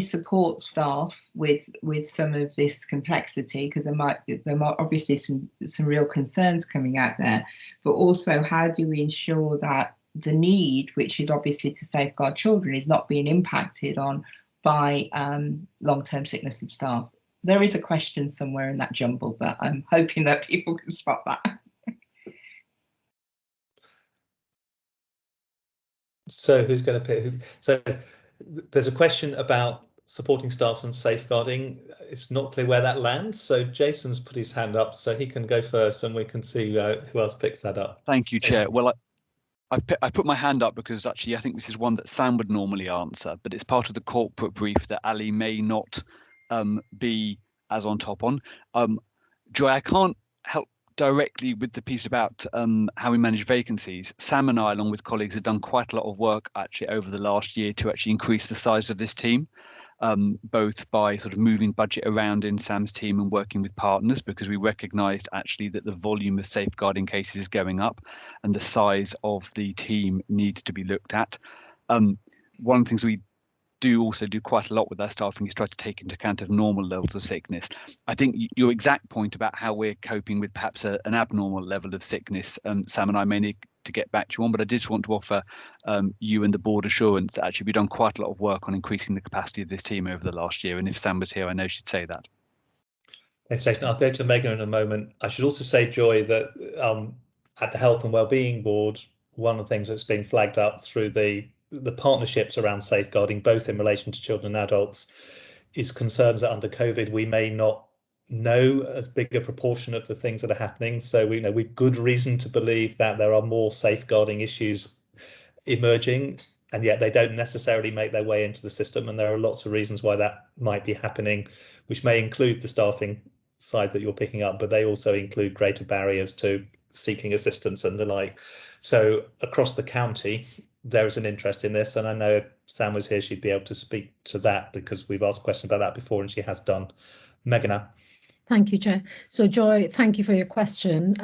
support staff with some of this complexity? Because there might obviously some real concerns coming out there, but also how do we ensure that the need, which is obviously to safeguard children, is not being impacted on by long-term sickness of staff? There is a question somewhere in that jumble, but I'm hoping that people can spot that. So who's going to pick who? So there's a question about supporting staff and safeguarding. It's not clear where that lands. So Jason's put his hand up, so he can go first, and we can see who else picks that up. Thank you, Chair. Jason. Well, I put my hand up because actually I think this is one that Sam would normally answer, but it's part of the corporate brief that Ali may not be as on top on. Joy, I can't help directly with the piece about how we manage vacancies. Sam and I, along with colleagues, have done quite a lot of work actually over the last year to actually increase the size of this team, both by sort of moving budget around in Sam's team and working with partners, because we recognised actually that the volume of safeguarding cases is going up and the size of the team needs to be looked at. One of the things we do quite a lot with our staffing is try to take into account of normal levels of sickness. I think your exact point about how we're coping with perhaps an abnormal level of sickness, Sam and I may need to get back to you on, but I just want to offer you and the board assurance that actually we've done quite a lot of work on increasing the capacity of this team over the last year. And if Sam was here, I know she'd say that. Thanks, Jason. I'll go to Megan in a moment. I should also say, Joy, that at the Health and Wellbeing Board, one of the things that's been flagged up through the partnerships around safeguarding, both in relation to children and adults, is concerns that under COVID we may not know as big a proportion of the things that are happening. So we know we've good reason to believe that there are more safeguarding issues emerging, and yet they don't necessarily make their way into the system. And there are lots of reasons why that might be happening, which may include the staffing side that you're picking up, but they also include greater barriers to seeking assistance and the like. So across the county, there is an interest in this, and I know if Sam was here, she'd be able to speak to that because we've asked questions about that before and she has done. Meghana. Thank you, Chair. So Joy, thank you for your question.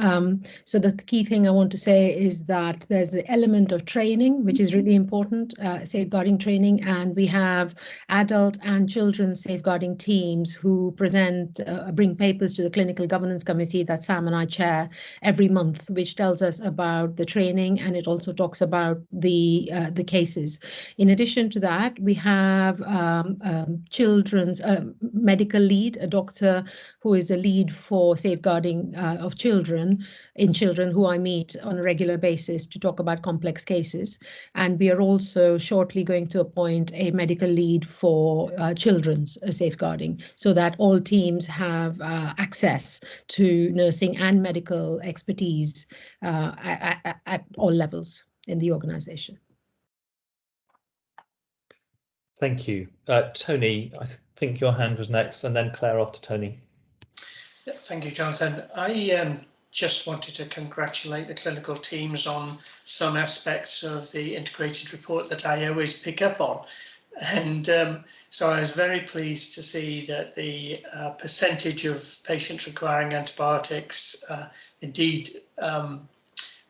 So the key thing I want to say is that there's the element of training, which is really important, safeguarding training, and we have adult and children's safeguarding teams who bring papers to the Clinical Governance Committee that Sam and I chair every month, which tells us about the training, and it also talks about the cases. In addition to that, we have children's medical lead, a doctor who is a lead for safeguarding of children who I meet on a regular basis to talk about complex cases. And we are also shortly going to appoint a medical lead for children's safeguarding, so that all teams have access to nursing and medical expertise at all levels in the organisation. Thank you. Tony, I think your hand was next, and then Claire after Tony. Thank you, Jonathan. I just wanted to congratulate the clinical teams on some aspects of the integrated report that I always pick up on. And so I was very pleased to see that the percentage of patients requiring antibiotics indeed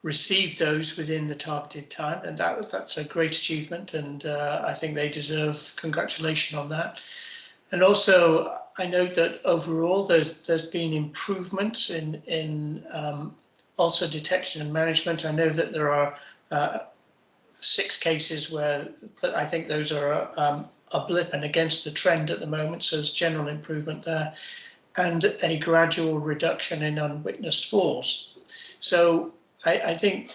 received those within the targeted time. And that's a great achievement, and I think they deserve congratulation on that. And also, I note that overall there's been improvements in ulcer detection and management. I know that there are 6 cases where I think those are a blip and against the trend at the moment, so there's general improvement there, and a gradual reduction in unwitnessed falls. So I think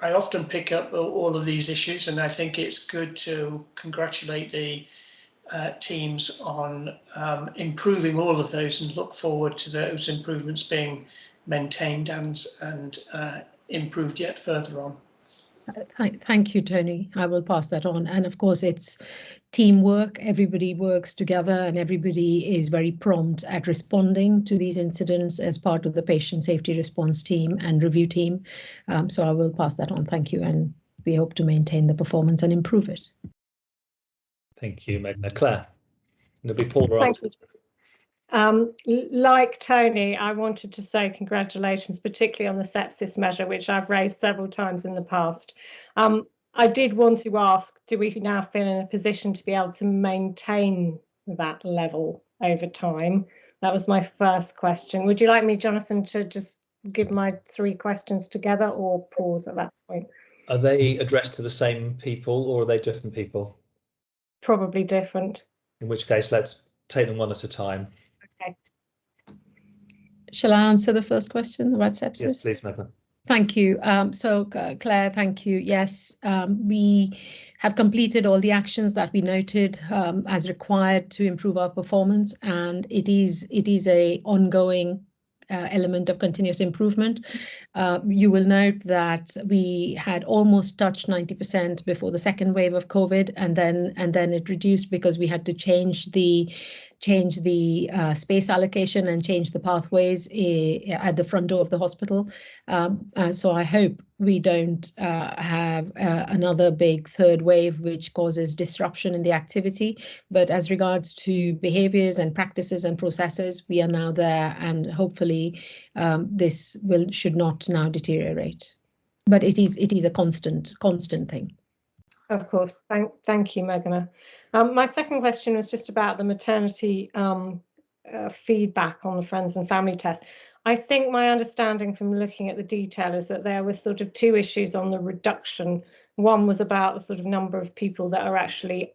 I often pick up all of these issues, and I think it's good to congratulate the teams on improving all of those and look forward to those improvements being maintained and improved yet further on. Thank you, Tony. I will pass that on. And of course, it's teamwork. Everybody works together and everybody is very prompt at responding to these incidents as part of the patient safety response team and review team. So I will pass that on. Thank you. And we hope to maintain the performance and improve it. Thank you, Meghana. Claire. It'll be Paul. Thank you. Like Tony, I wanted to say congratulations, particularly on the sepsis measure, which I've raised several times in the past. I did want to ask, do we now feel in a position to be able to maintain that level over time? That was my first question. Would you like me, Jonathan, to just give my 3 questions together or pause at that point? Are they addressed to the same people or are they different people? Probably different. In which case, let's take them one at a time. Okay. Shall I answer the first question about sepsis? Yes, please, Meghana. Thank you. Claire, thank you. Yes, we have completed all the actions that we noted as required to improve our performance, and it is a ongoing element of continuous improvement. You will note that we had almost touched 90% before the second wave of COVID, and then it reduced because we had to change the space allocation and change the pathways at the front door of the hospital. So I hope we don't have another big third wave which causes disruption in the activity. But as regards to behaviors and practices and processes, we are now there, and hopefully this should not now deteriorate. But it is a constant thing. Of course. Thank you, Meghana. My second question was just about the maternity feedback on the friends and family test. I think my understanding from looking at the detail is that there were sort of two issues on the reduction. One was about the sort of number of people that are actually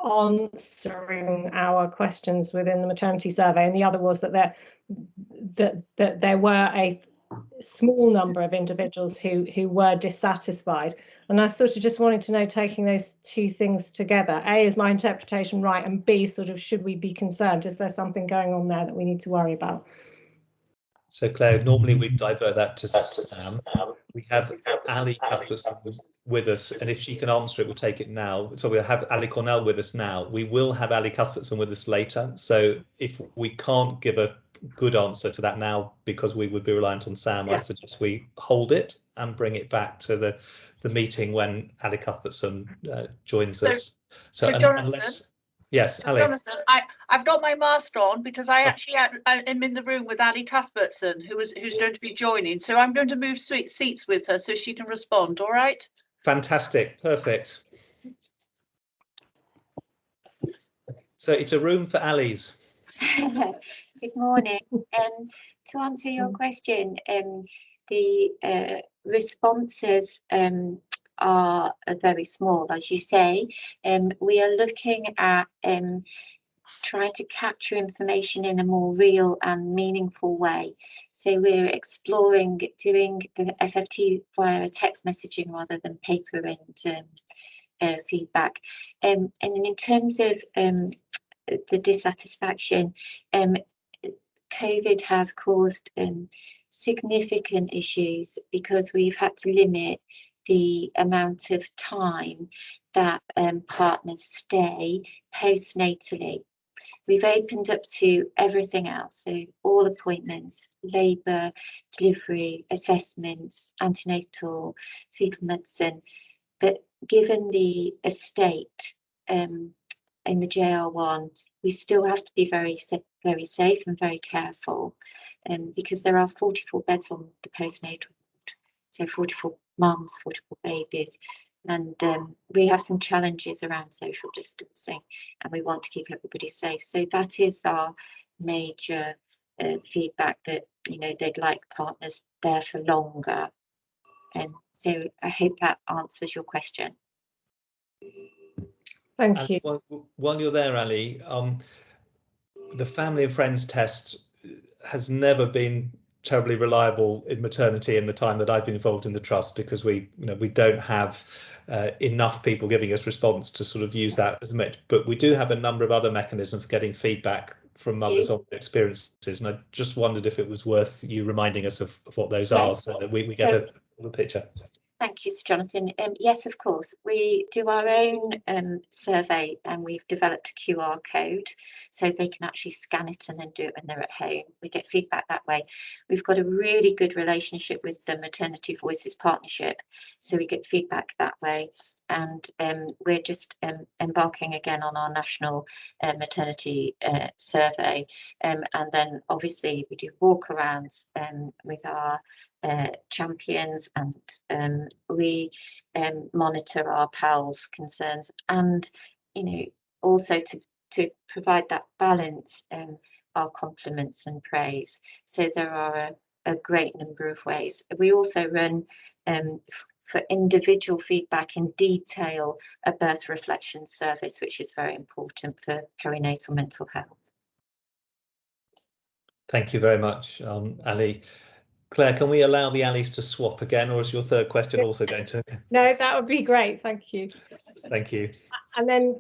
answering our questions within the maternity survey, and the other was that there were a small number of individuals who were dissatisfied. And I sort of just wanted to know, taking those two things together, A, is my interpretation right, and B, sort of, should we be concerned? Is there something going on there that we need to worry about? So Claire, normally we divert that to Sam. We have Ali Cuthbertson with us, and if she can answer it, we'll take it now. So we'll have Ali Cornell with us now. We will have Ali Cuthbertson with us later. So if we can't give a good answer to that now, because we would be reliant on Sam, I suggest we hold it and bring it back to the meeting when Ali Cuthbertson joins us. So unless... Yes, Ali. Jonathan, I've got my mask on because I actually am in the room with Ali Cuthbertson, who's going to be joining. So I'm going to move seats with her so she can respond. All right. Fantastic. Perfect. So it's a room for Ali's. Good morning. To answer your question, the responses are very small, as you say. We are looking at trying to capture information in a more real and meaningful way. So we're exploring doing the FFT via text messaging rather than paper and feedback. And in terms of the dissatisfaction, COVID has caused significant issues because we've had to limit the amount of time that partners stay postnatally. We've opened up to everything else, so all appointments, labour, delivery, assessments, antenatal, fetal medicine. But given the estate in the JR1, we still have to be very safe and very careful, because there are 44 beds on the postnatal ward, so 44 mums, 44 babies, and we have some challenges around social distancing, and we want to keep everybody safe. So that is our major feedback, that they'd like partners there for longer. So I hope that answers your question. Thank you. While you're there, Ali, the family and friends test has never been terribly reliable in maternity in the time that I've been involved in the trust, because we don't have enough people giving us response to sort of use that as much. But we do have a number of other mechanisms getting feedback from mothers on their experiences, and I just wondered if it was worth you reminding us of what those are, so that we get a picture. Thank you, Sir Jonathan. Yes, of course. We do our own survey, and we've developed a QR code so they can actually scan it and then do it when they're at home. We get feedback that way. We've got a really good relationship with the Maternity Voices Partnership, so we get feedback that way. And we're just embarking again on our national maternity survey. And then obviously we do walkarounds with our champions, and we monitor our PALS concerns, and also to provide that balance, our compliments and praise. So there are a great number of ways. We also run for individual feedback in detail a birth reflection service, which is very important for perinatal mental health. Thank you very much, Ali. Claire, can we allow the Ali's to swap again, or is your third question also going to? No, that would be great. Thank you. Thank you. And then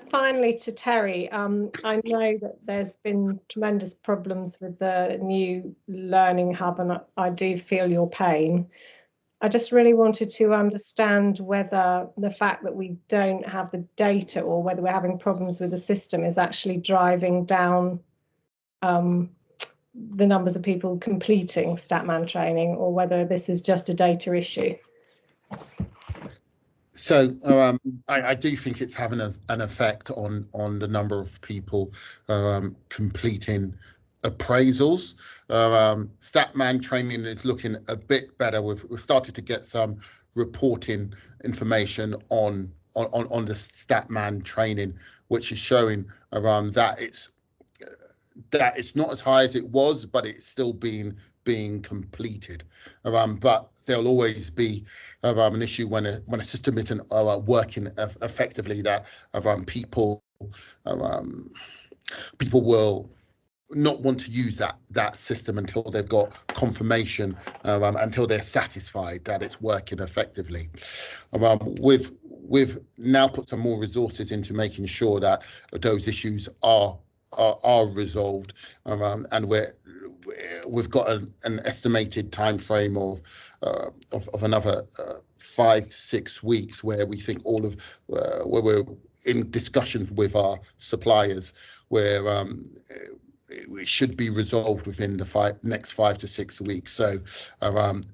finally to Terry, I know that there's been tremendous problems with the new learning hub, and I do feel your pain. I just really wanted to understand whether the fact that we don't have the data or whether we're having problems with the system is actually driving down the numbers of people completing Statman training, or whether this is just a data issue. So I do think it's having an effect on the number of people completing appraisals. Statman training is looking a bit better. We've started to get some reporting information on the Statman training, which is showing that it's not as high as it was, but it's still being completed. But there'll always be an issue when a system isn't working effectively, that people will not want to use that system until they've got confirmation, until they're satisfied that it's working effectively. We've now put some more resources into making sure that those issues are resolved, and we've got an estimated time frame of another 5 to 6 weeks, where we think where we're in discussions with our suppliers, where it should be resolved within the next 5 to 6 weeks. So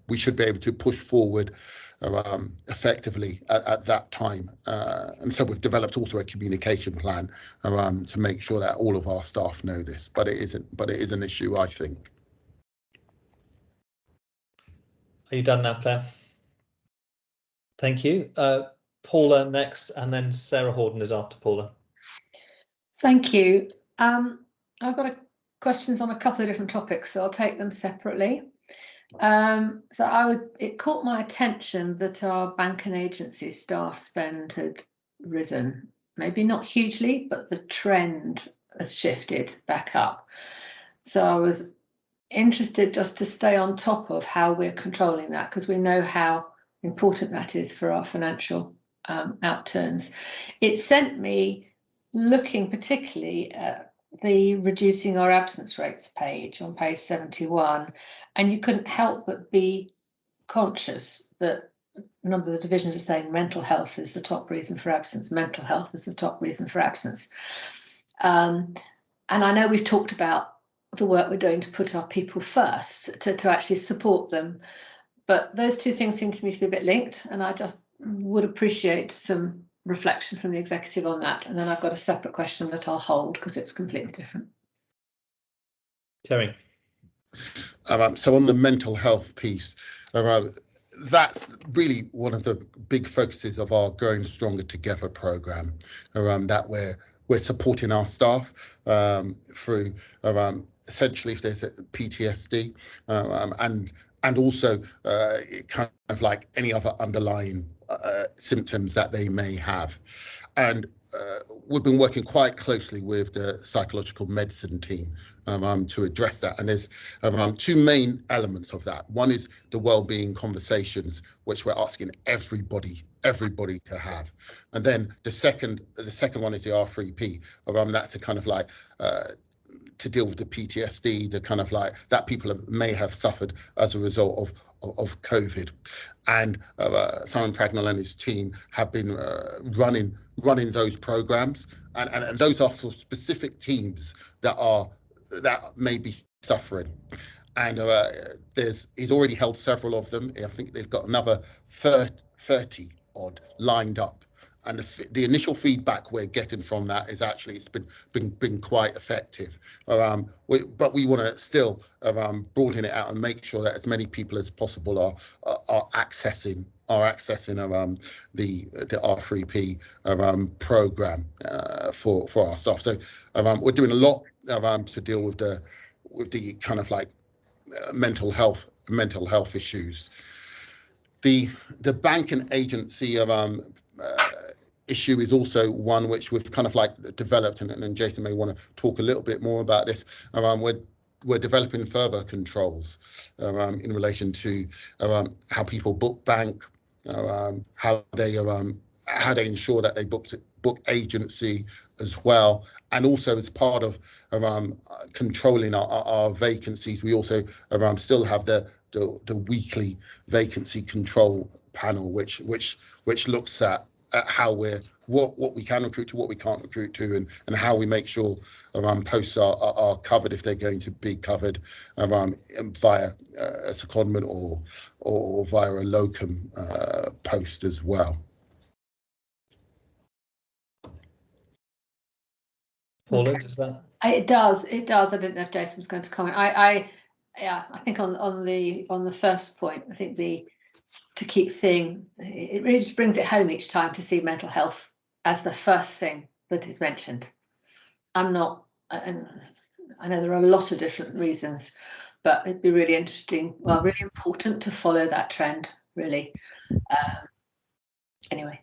we should be able to push forward effectively at that time, and so we've developed also a communication plan to make sure that all of our staff know this. But it is an issue, I think. Are you done now, Claire? Thank you. Paula next, and then Sarah Horden is after Paula. Thank you. I've got questions on a couple of different topics, so I'll take them separately. It caught my attention that our bank and agency staff spend had risen, maybe not hugely, but the trend has shifted back up. So I was interested just to stay on top of how we're controlling that, because we know how important that is for our financial outturns. It sent me looking particularly at the reducing our absence rates page on page 71, and you couldn't help but be conscious that a number of the divisions are saying mental health is the top reason for absence, mental health is the top reason for absence. And I know we've talked about the work we're doing to put our people first, to actually support them, but those two things seem to me to be a bit linked, and I just would appreciate some reflection from the executive on that. And then I've got a separate question that I'll hold because it's completely different. Terry. So on the mental health piece, that's really one of the big focuses of our Growing Stronger Together programme, that we're supporting our staff through essentially if there's a PTSD, and also kind of like any other underlying symptoms that they may have. And we've been working quite closely with the psychological medicine team to address that. And there's two main elements of that. One is the well-being conversations, which we're asking everybody to have. And then the second one is the R3P. That's a kind of like to deal with the PTSD, the kind of like that people may have suffered as a result of COVID. And Simon Pragnell and his team have been running those programs, and those are for specific teams that may be suffering. And he's already held several of them. I think they've got another 30 odd lined up. And the initial feedback we're getting from that is actually it's been quite effective. But we want to still broaden it out and make sure that as many people as possible are accessing the R3P program for our staff. So we're doing a lot to deal with the kind of like mental health issues. The bank and agency issue is also one which we've kind of like developed, and Jason may want to talk a little bit more about this. We're we're developing further controls in relation to how people book bank, how they ensure that they book agency as well, and also as part of controlling our vacancies, we also still have the weekly vacancy control panel, which looks at how what we can recruit to, what we can't recruit to, and how we make sure posts are covered if they're going to be covered via a secondment or via a locum post as well. Paula, does that? It does. I didn't know if Jason was going to comment. I think on the first point, I think to keep seeing, it really just brings it home each time to see mental health as the first thing that is mentioned. And I know there are a lot of different reasons, but it'd be really interesting, well, really important to follow that trend, really. Anyway.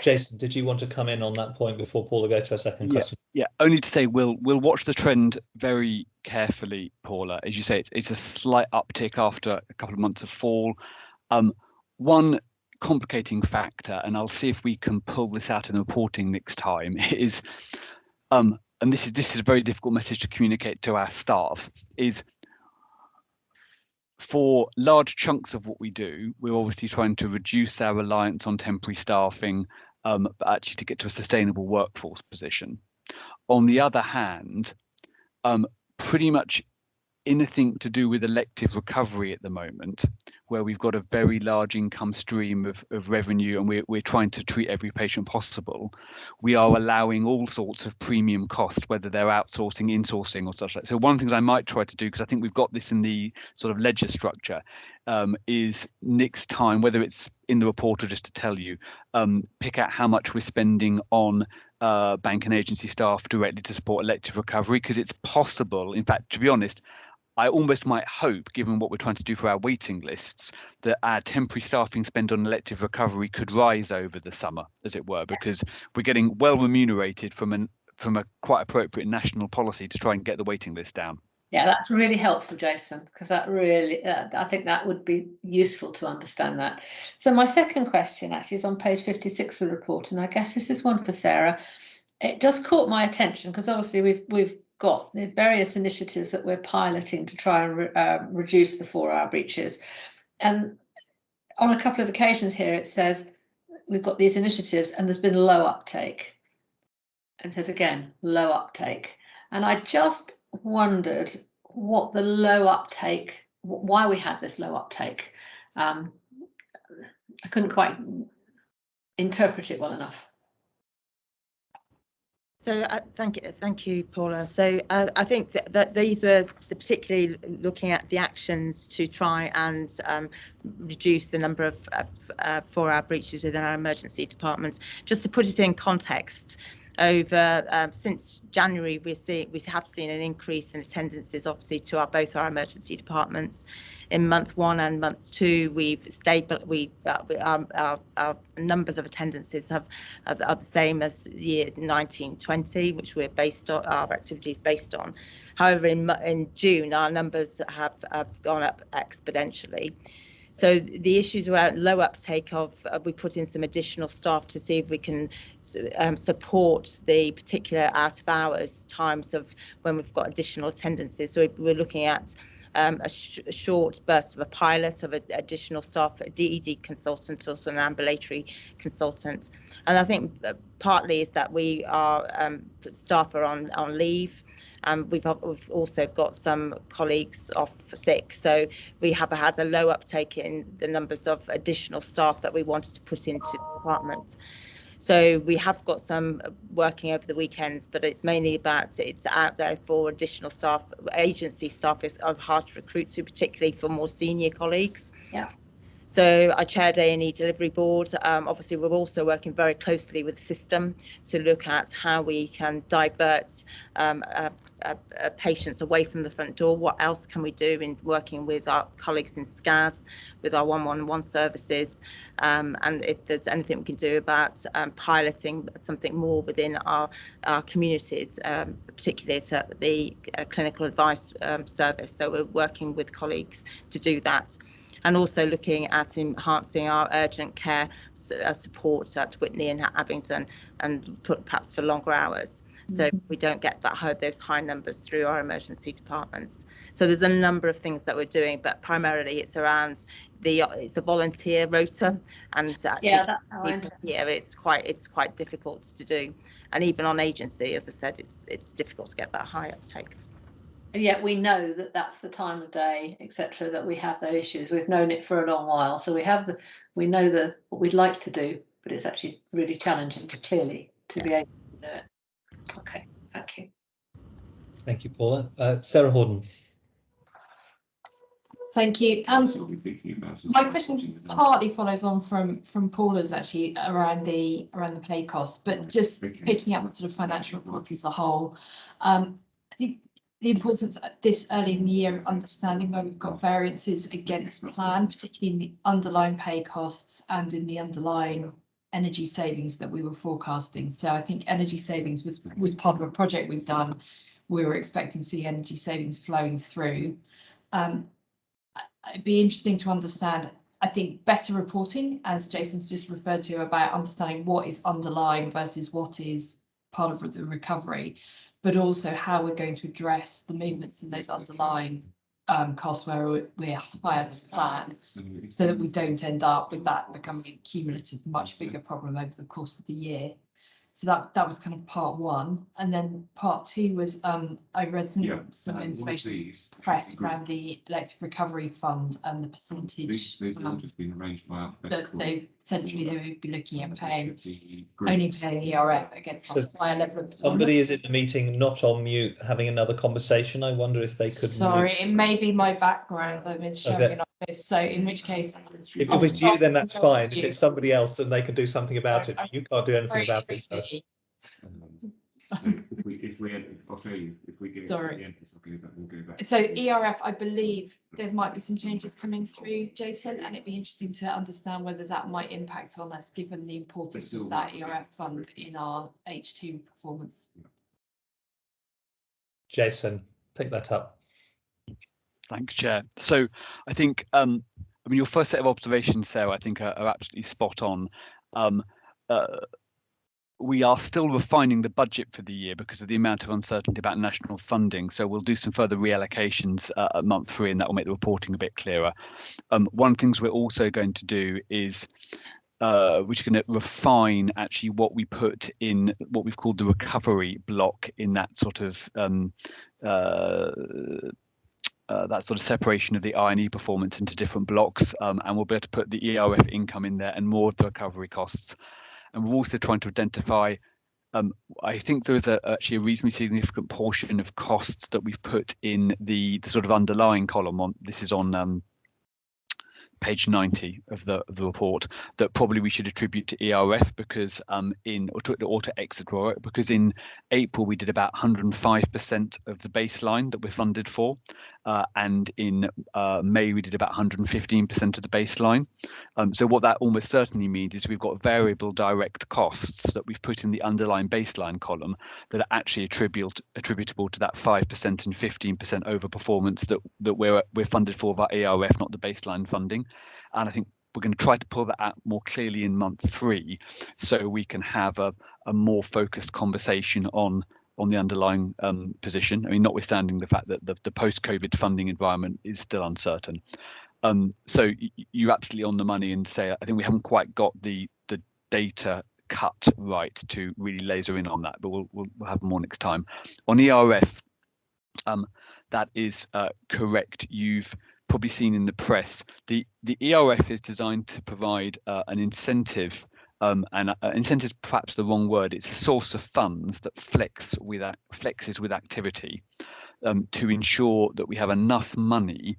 Jason, did you want to come in on that point before Paula goes to her second question? Yeah, only to say we'll watch the trend very carefully, Paula. As you say, it's a slight uptick after a couple of months of fall. One complicating factor, and I'll see if we can pull this out in the reporting next time, is and this is a very difficult message to communicate to our staff, is for large chunks of what we do, we're obviously trying to reduce our reliance on temporary staffing, but actually to get to a sustainable workforce position. On the other hand, pretty much anything to do with elective recovery at the moment, where we've got a very large income stream of revenue and we're trying to treat every patient possible, we are allowing all sorts of premium costs, whether they're outsourcing, insourcing or such like. So one of the things I might try to do, because I think we've got this in the sort of ledger structure, is next time, whether it's in the report or just to tell you, pick out how much we're spending on bank and agency staff directly to support elective recovery, because it's possible, in fact, to be honest, I almost might hope, given what we're trying to do for our waiting lists, that our temporary staffing spend on elective recovery could rise over the summer, as it were, because we're getting well remunerated from a quite appropriate national policy to try and get the waiting list down. Yeah, that's really helpful, Jason, because that really, I think that would be useful to understand that. So my second question actually is on page 56 of the report, and I guess this is one for Sarah. It just caught my attention because obviously we've got the various initiatives that we're piloting to try and reduce the 4-hour breaches. And on a couple of occasions here, it says we've got these initiatives and there's been low uptake. And it says again, low uptake. And I just wondered what the low uptake, why we had this low uptake. I couldn't quite interpret it well enough. So thank you, Paula. So I think that these were particularly looking at the actions to try and reduce the number of 4-hour breaches within our emergency departments. Just to put it in context, over since January, we have seen an increase in attendances, obviously, to both our emergency departments. In month 1 and month 2, we've stable. Our numbers of attendances are the same as year 1920, which we're based on our activities based on. However, in June, our numbers have gone up exponentially. So the issues around low uptake of, we put in some additional staff to see if we can support the particular out of hours times of when we've got additional attendances. So we're looking at a short burst of a pilot of additional staff, a DED consultant, also an ambulatory consultant. And I think partly is that we are staff are on leave. We've also got some colleagues off sick, so we have had a low uptake in the numbers of additional staff that we wanted to put into the department. So we have got some working over the weekends, but it's mainly about it's out there for additional staff. Agency staff are hard to recruit to, particularly for more senior colleagues. Yeah. So I chaired A&E Delivery Board. Obviously, we're also working very closely with the system to look at how we can divert patients away from the front door. What else can we do in working with our colleagues in SCAS, with our 111 services, and if there's anything we can do about piloting something more within our communities, particularly at the clinical advice service. So we're working with colleagues to do that. And also looking at enhancing our urgent care support at Whitney and Abingdon, and perhaps for longer hours, so we don't get those high numbers through our emergency departments. So there's a number of things that we're doing, but primarily it's around it's a volunteer rota, and actually it's quite difficult to do, and even on agency, as I said, it's difficult to get that high uptake. And yet we know that that's the time of day, etc., that we have those issues. We've known it for a long while, so we know what we'd like to do, but it's actually really challenging, clearly, to be able to do it. Okay, thank you. Thank you, Paula. Sarah Horden. Thank you. My question partly follows on from Paula's, actually, around the pay costs, but just picking up the sort of financial report as a whole. I think the importance this early in the year of understanding where we've got variances against plan, particularly in the underlying pay costs and in the underlying energy savings that we were forecasting. So I think energy savings was part of a project we've done. We were expecting to see energy savings flowing through. It'd be interesting to understand, I think, better reporting, as Jason's just referred to, about understanding what is underlying versus what is part of the recovery, but also how we're going to address the movements in those underlying costs where we're higher than planned, so that we don't end up with that becoming a cumulative, much bigger problem over the course of the year. So that was kind of part one, and then part two was I read some information in the press around the Elective Recovery Fund and the percentage that they would be looking at only paying ERF against a higher level of Somebody is in the meeting, not on mute, having another conversation. I wonder if they could. Sorry, it may be my background. I've been showing an office, so in which case, if it was you, then that's fine. If it's somebody else, then they can do something about it. But you can't do anything about it. So. I'll show you if we get it at the end, we'll go back. So ERF, I believe there might be some changes coming through, Jason, and it'd be interesting to understand whether that might impact on us, given the importance of that ERF fund in our H2 performance. Jason, pick that up. Thanks, Chair. So I think, I mean, your first set of observations, Sarah, I think are absolutely spot on. We are still refining the budget for the year because of the amount of uncertainty about national funding. So we'll do some further reallocations at month 3, and that will make the reporting a bit clearer. One of the things we're also going to do is we're just going to refine actually what we put in what we've called the recovery block in that sort of separation of the I&E performance into different blocks, and we'll be able to put the ERF income in there and more of the recovery costs. And we're also trying to identify, I think there is actually a reasonably significant portion of costs that we've put in the sort of underlying column. This is on page 90 of the report, that probably we should attribute to ERF because or to exit ERF, because in April we did about 105% of the baseline that we're funded for, and in May we did about 115% of the baseline. So what that almost certainly means is we've got variable direct costs that we've put in the underlying baseline column that are actually attributable to that 5% and 15% overperformance that we're funded for via ERF, not the baseline funding. And I think we're going to try to pull that out more clearly in month 3, so we can have a more focused conversation on the underlying position. I mean, notwithstanding the fact that the post-COVID funding environment is still uncertain. So you're absolutely on the money and say, I think we haven't quite got the data cut right to really laser in on that, but we'll have more next time. On ERF, that is correct. You've probably seen in the press, the ERF is designed to provide an incentive, and incentive is perhaps the wrong word. It's a source of funds that flexes with activity to ensure that we have enough money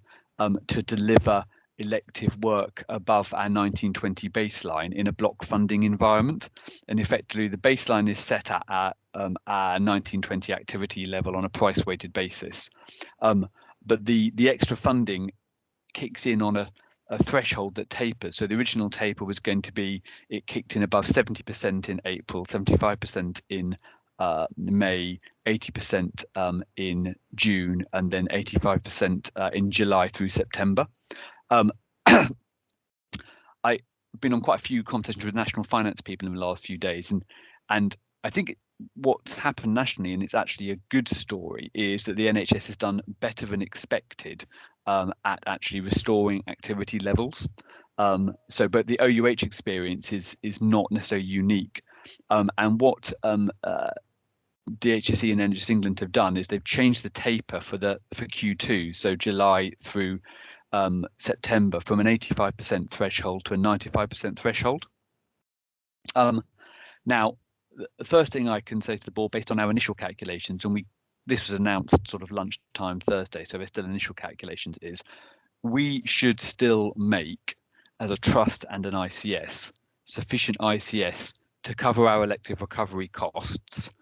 to deliver elective work above our 1920 baseline in a block funding environment. And effectively, the baseline is set at our 1920 activity level on a price weighted basis. But the extra funding kicks in on a threshold that tapers. So the original taper was going to be, it kicked in above 70% in April, 75% in May, 80% in June, and then 85% in July through September. I've been on quite a few conversations with national finance people in the last few days, and I think what's happened nationally, and it's actually a good story, is that the NHS has done better than expected at actually restoring activity levels. But the OUH experience is not necessarily unique. And what DHSE and NHS England have done is they've changed the taper for Q2, so July through September, from an 85% threshold to a 95% threshold. Now, the first thing I can say to the board, based on our initial calculations, and this was announced sort of lunchtime Thursday, so there's still initial calculations, is we should still make, as a trust and an ICS, sufficient ICS to cover our elective recovery costs,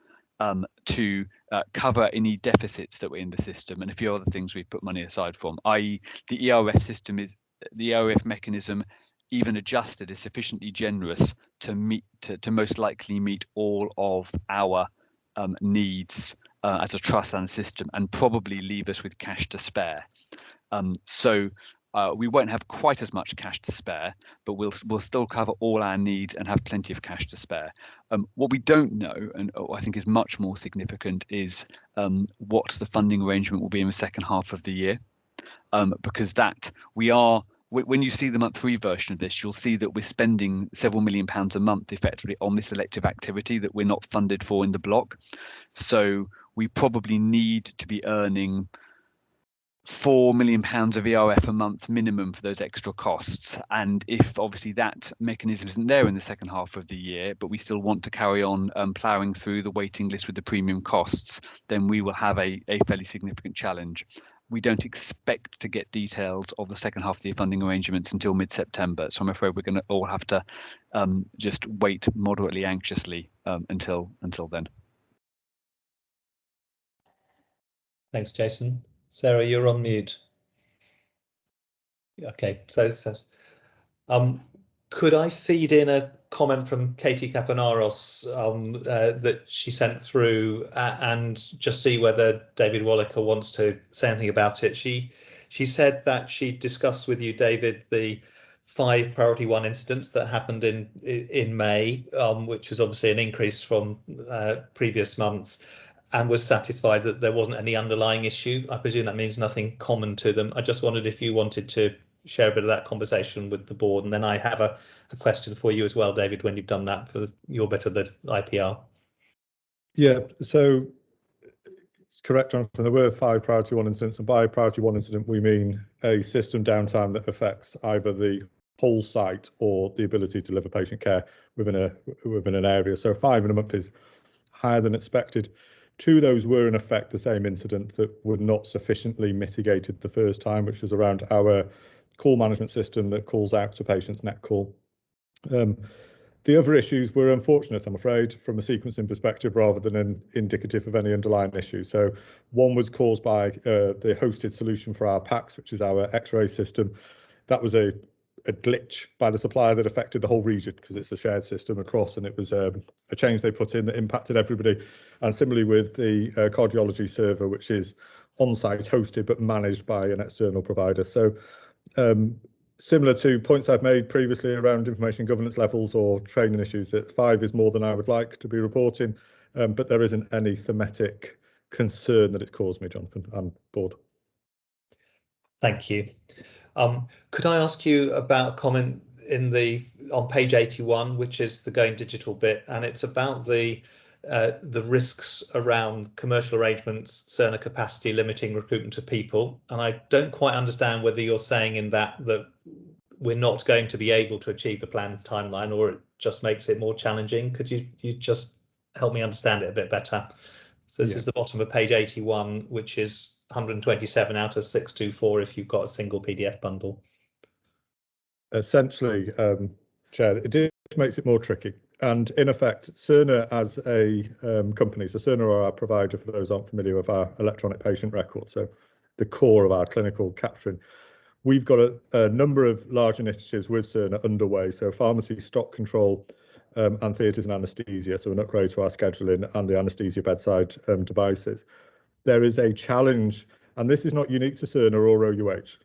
to cover any deficits that were in the system, and a few other things we've put money aside from, i.e. the ERF system is, the ERF mechanism, even adjusted, is sufficiently generous to most likely meet all of our needs as a trust and system, and probably leave us with cash to spare. We won't have quite as much cash to spare, but we'll still cover all our needs and have plenty of cash to spare. What we don't know, and I think is much more significant, is what the funding arrangement will be in the second half of the year, because that we are. When you see the month 3 version of this, you'll see that we're spending several £million a month effectively on this elective activity that we're not funded for in the block. So we probably need to be earning £4 million of ERF a month minimum for those extra costs. And if obviously that mechanism isn't there in the second half of the year, but we still want to carry on ploughing through the waiting list with the premium costs, then we will have a fairly significant challenge. We don't expect to get details of the second half of the funding arrangements until mid-September. So I'm afraid we're going to all have to just wait moderately anxiously until then. Thanks, Jason. Sarah, you're on mute. Okay, so could I feed in a comment from Katie Kapanaros that she sent through and just see whether David Wallaker wants to say anything about it? She said that she discussed with you, David, the 5 priority 1 incidents that happened in May, which was obviously an increase from previous months, and was satisfied that there wasn't any underlying issue. I presume that means nothing common to them. I just wondered if you wanted to share a bit of that conversation with the board, and then I have a question for you as well, David, when you've done that for your bit of the IPR. Yeah, so it's correct, Jonathan. There were 5 priority 1 incidents, and by priority 1 incident we mean a system downtime that affects either the whole site or the ability to deliver patient care within an area. So 5 in a month is higher than expected. 2 of those were in effect the same incident that were not sufficiently mitigated the first time, which was around our call management system that calls out to patients, NetCall. The other issues were unfortunate, I'm afraid, from a sequencing perspective rather than indicative of any underlying issue. So one was caused by the hosted solution for our PACS, which is our X-ray system. That was a glitch by the supplier that affected the whole region because it's a shared system across, and it was a change they put in that impacted everybody. And similarly with the cardiology server, which is on-site hosted but managed by an external provider. So similar to points I've made previously around information governance levels or training issues, that 5 is more than I would like to be reporting, but there isn't any thematic concern that it's caused me, Jonathan. I'm bored. Thank you. Could I ask you about a comment on page 81, which is the going digital bit, and it's about the risks around commercial arrangements, Cerner capacity limiting recruitment of people, and I don't quite understand whether you're saying in that we're not going to be able to achieve the planned timeline, or it just makes it more challenging. Could you just help me understand it a bit better? So this is the bottom of page 81, which is 127 out of 624 if you've got a single PDF bundle. essentially, Chair, it makes it more tricky. And in effect, Cerner as a company, so Cerner are our provider, for those who aren't familiar with our electronic patient record, so the core of our clinical capturing. We've got a number of large initiatives with Cerner underway, so pharmacy stock control and theatres and anaesthesia, so an upgrade to our scheduling and the anaesthesia bedside devices. There is a challenge, and this is not unique to Cerner or OUH,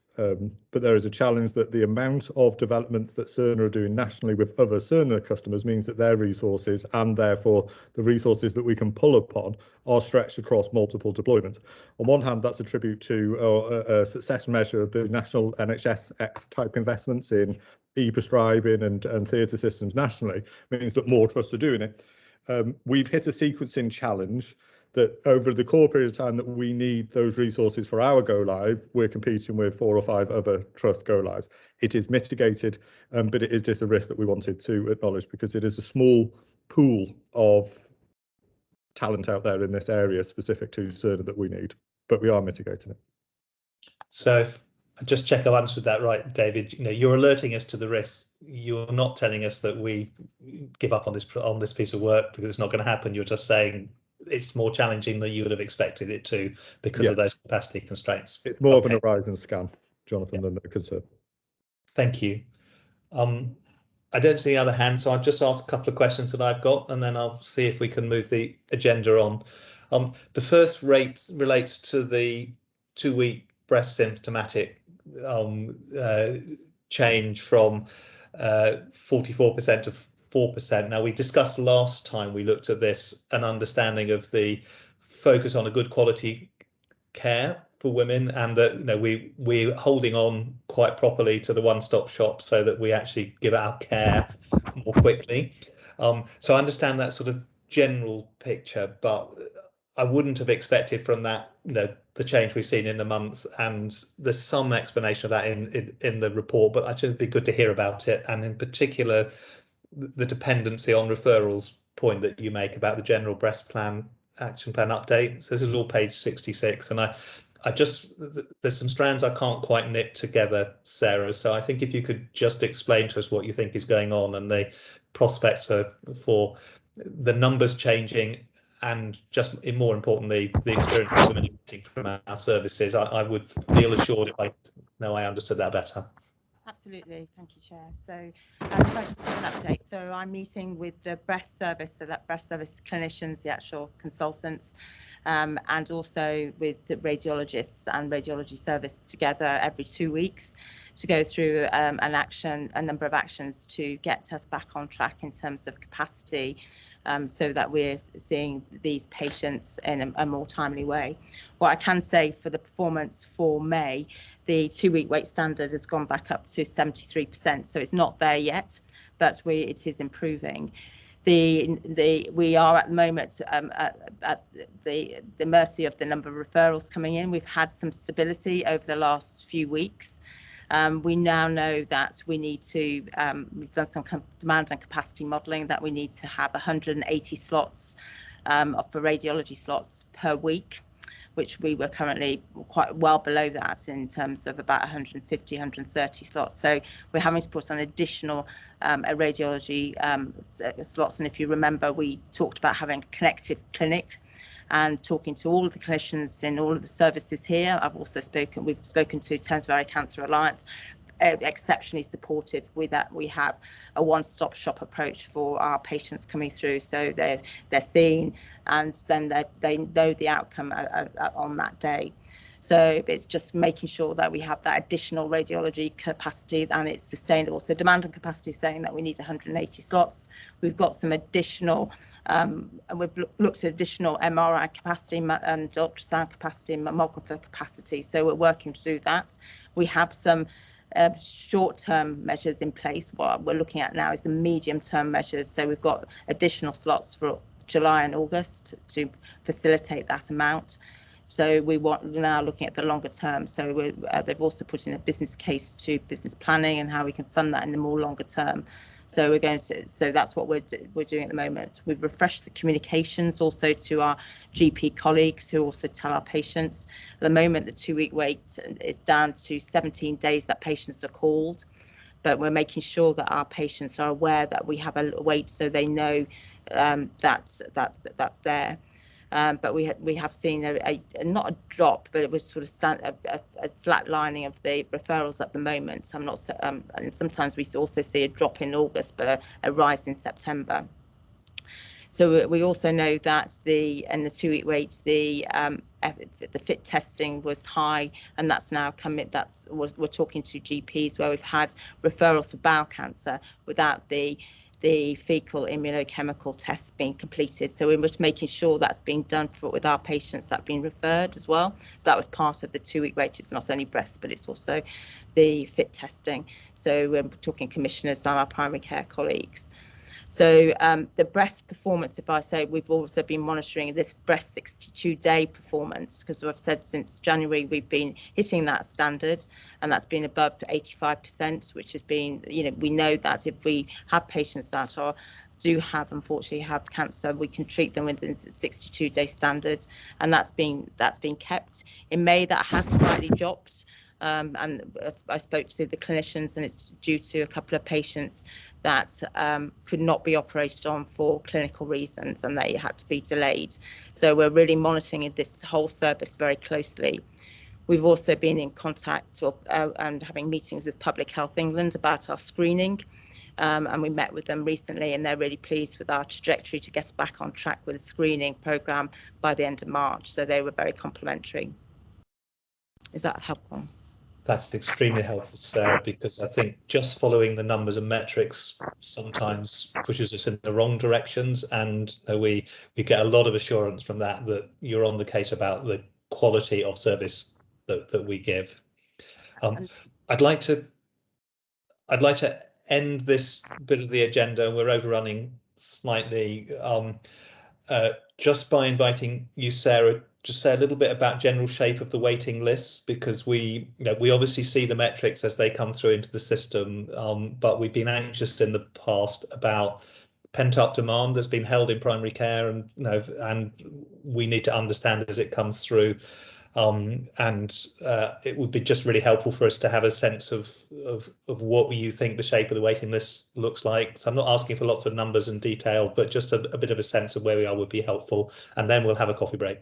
but there is a challenge that the amount of developments that Cerner are doing nationally with other Cerner customers means that their resources, and therefore the resources that we can pull upon, are stretched across multiple deployments. On one hand, that's a tribute to a success measure of the national NHS type investments in e-prescribing and theatre systems nationally, means that more trusts are doing it. We've hit a sequencing challenge that over the core period of time that we need those resources for our go live, we're competing with 4 or 5 other trust go lives. It is mitigated, but it is just a risk that we wanted to acknowledge, because it is a small pool of talent out there in this area specific to Cerner that we need, but we are mitigating it. So if I just check I've answered that right, David. You know, you're alerting us to the risk. You're not telling us that we give up on this piece of work because it's not going to happen. You're just saying it's more challenging than you would have expected it to because of those capacity constraints. It's more of an horizon scan, Jonathan, than a concern. Thank you. I don't see any other hands, so I'll just ask a couple of questions that I've got, and then I'll see if we can move the agenda on. The first relates to the 2-week breast symptomatic change from 44% to 4%. Now, we discussed last time we looked at this an understanding of the focus on a good quality care for women, and that, you know, we're holding on quite properly to the one-stop shop so that we actually give our care more quickly. So I understand that sort of general picture, but I wouldn't have expected from that, you know, the change we've seen in the month, and there's some explanation of that in the report, but actually it'd be good to hear about it, and in particular the dependency on referrals point that you make about the general breast plan action plan update. So this is all page 66, and I just, there's some strands I can't quite knit together, Sarah, so I think if you could just explain to us what you think is going on and the prospects for the numbers changing, and just more importantly the experience that women are getting from our services, I would feel assured if I know I understood that better. Absolutely, thank you, Chair. So if I just give an update, so I'm meeting with the breast service, so that breast service clinicians, the actual consultants, and also with the radiologists and radiology service together every 2 weeks to go through a number of actions to get us back on track in terms of capacity, so that we're seeing these patients in a more timely way. What I can say for the performance for May, the 2-week wait standard has gone back up to 73%, so it's not there yet, but it is improving. We are at the moment at the mercy of the number of referrals coming in. We've had some stability over the last few weeks. We now know that we need to, we've done some demand and capacity modelling, that we need to have 180 slots for radiology slots per week, which we were currently quite well below that in terms of about 150, 130 slots. So we're having to put on additional radiology slots. And if you remember, we talked about having a connected clinic and talking to all of the clinicians in all of the services here. We've spoken to Thames Valley Cancer Alliance, exceptionally supportive with that. We have a one-stop shop approach for our patients coming through, so they're seen and then they know the outcome on that day. So it's just making sure that we have that additional radiology capacity and it's sustainable. So demand and capacity saying that we need 180 slots. We've got some additional and we've looked at additional MRI capacity and ultrasound capacity and mammographer capacity. So we're working to do that. We have some short-term measures in place. What we're looking at now is the medium-term measures. So we've got additional slots for July and August to facilitate that amount. So we're now looking at the longer term. So they've also put in a business case to business planning and how we can fund that in the more longer term. So we're going to. So that's what we're doing at the moment. We've refreshed the communications also to our GP colleagues who also tell our patients. At the moment, the 2-week wait is down to 17 days that patients are called. but we're making sure that our patients are aware that we have a wait, so they know that's there. But we have seen a not a drop, but it was sort of a flat lining of the referrals at the moment. So I'm not, and sometimes we also see a drop in August, but a rise in September. So we also know that in the 2-week wait, the fit testing was high, and that's now coming. We're talking to GPs where we've had referrals for bowel cancer without the fecal immunochemical tests being completed. So we're just making sure that's being done with our patients that have been referred as well. So that was part of the 2-week wait. It's not only breast, but it's also the fit testing. So we're talking commissioners and our primary care colleagues. So the breast performance, if I say, we've also been monitoring this breast 62-day performance, because I've said since January we've been hitting that standard, and that's been above 85%, which has been, we know that if we have patients that unfortunately have cancer, we can treat them within the 62-day standard, and that's been kept. In May, that has slightly dropped. And I spoke to the clinicians, and it's due to a couple of patients that could not be operated on for clinical reasons, and they had to be delayed. So we're really monitoring this whole service very closely. We've also been in contact and having meetings with Public Health England about our screening, and we met with them recently, and they're really pleased with our trajectory to get us back on track with the screening programme by the end of March. So they were very complimentary. Is that helpful? That's extremely helpful, Sarah, because I think just following the numbers and metrics sometimes pushes us in the wrong directions, and we get a lot of assurance from that you're on the case about the quality of service that we give. I'd like to end this bit of the agenda. We're overrunning slightly. Just by inviting you, Sarah, just say a little bit about general shape of the waiting lists, because we obviously see the metrics as they come through into the system, but we've been anxious in the past about pent-up demand that's been held in primary care, and we need to understand as it comes through. It would be just really helpful for us to have a sense of what you think the shape of the waiting list looks like. So I'm not asking for lots of numbers and detail, but just a bit of a sense of where we are would be helpful. And then we'll have a coffee break.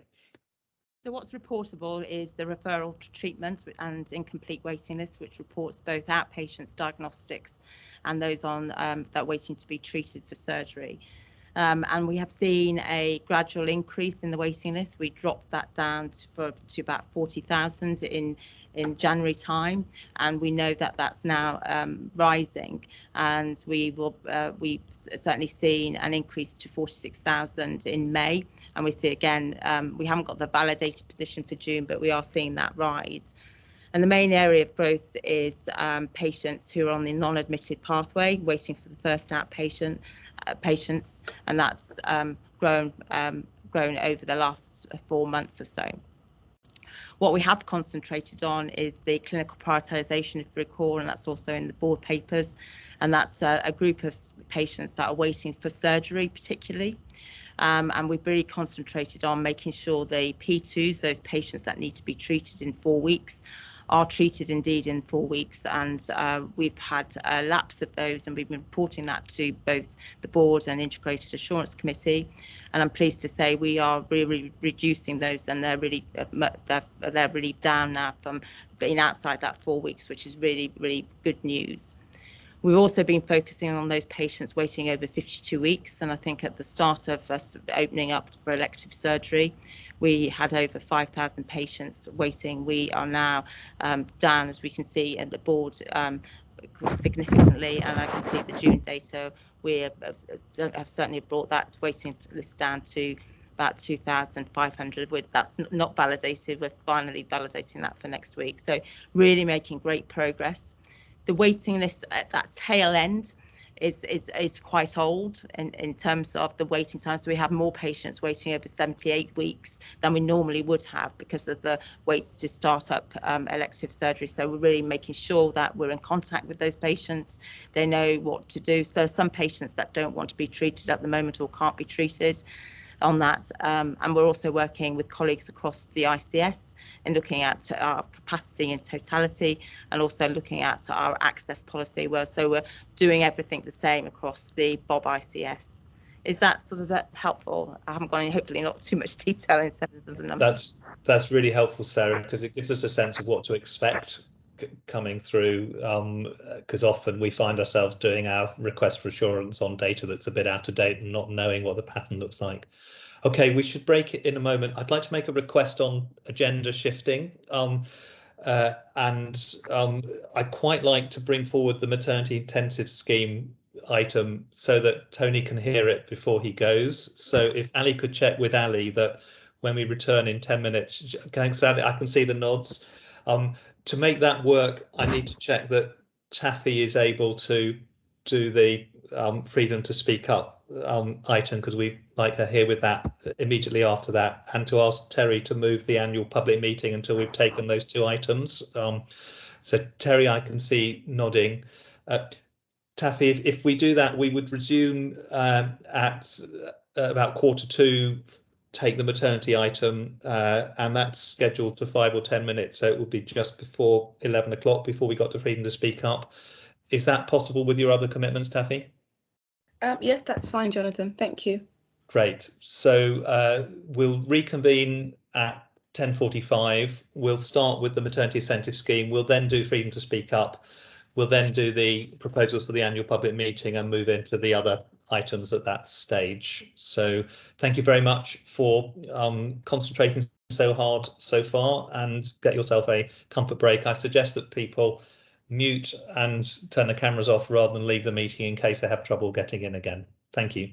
So what's reportable is the referral to treatment and incomplete waiting list, which reports both outpatients, diagnostics, and those on that are waiting to be treated for surgery. And we have seen a gradual increase in the waiting list. We dropped that down to about 40,000 in January time, and we know that that's now rising, and we've certainly seen an increase to 46,000 in May, and we see again, we haven't got the validated position for June, but we are seeing that rise. And the main area of growth is patients who are on the non-admitted pathway, waiting for the first outpatient patients, and that's grown over the last 4 months or so. What we have concentrated on is the clinical prioritisation, if you recall, and that's also in the board papers, and that's a group of patients that are waiting for surgery particularly. And we've really concentrated on making sure the P2s, those patients that need to be treated in 4 weeks, are treated indeed in 4 weeks, and we've had a lapse of those, and we've been reporting that to both the board and Integrated Assurance Committee, and I'm pleased to say we are really reducing those, and they're really down now from being outside that 4 weeks, which is really good news. We've also been focusing on those patients waiting over 52 weeks, and I think at the start of us opening up for elective surgery, we had over 5,000 patients waiting. We are now down, as we can see at the board, significantly, and I can see the June data. We have certainly brought that waiting list down to about 2,500. That's not validated. We're finally validating that for next week. So really making great progress. The waiting list at that tail end is quite old in terms of the waiting time. So we have more patients waiting over 78 weeks than we normally would have because of the waits to start up elective surgery. So we're really making sure that we're in contact with those patients. They know what to do. So some patients that don't want to be treated at the moment or can't be treated. on that. And we're also working with colleagues across the ICS in looking at our capacity in totality, and also looking at our access policy. So we're doing everything the same across the Bob ICS. Is that sort of helpful? I haven't gone in, hopefully not too much detail in terms of the numbers. That's really helpful, Sarah, because it gives us a sense of what to expect coming through, because often we find ourselves doing our request for assurance on data that's a bit out of date and not knowing what the pattern looks like. Okay, we should break it in a moment. I'd like to make a request on agenda shifting. I'd quite like to bring forward the maternity intensive scheme item so that Tony can hear it before he goes. So if Ali could check with Ali that when we return in 10 minutes, thanks Ali, I can see the nods. To make that work, I need to check that Taffy is able to do the freedom to speak up item, because we'd like her here with that immediately after that, and to ask Terry to move the annual public meeting until we've taken those two items. So Terry, I can see nodding. Taffy, if we do that, we would resume at about 1:45, take the maternity item, and that's scheduled for 5 or 10 minutes, so it will be just before 11 o'clock before we got to freedom to speak up. Is that possible with your other commitments, Taffy? Yes, that's fine, Jonathan. Thank you. Great. So we'll reconvene at 10:45. We'll start with the maternity incentive scheme. We'll then do freedom to speak up. We'll then do the proposals for the annual public meeting and move into the other items at that stage. So thank you very much for concentrating so hard so far, and get yourself a comfort break. I suggest that people mute and turn the cameras off rather than leave the meeting in case they have trouble getting in again. Thank you.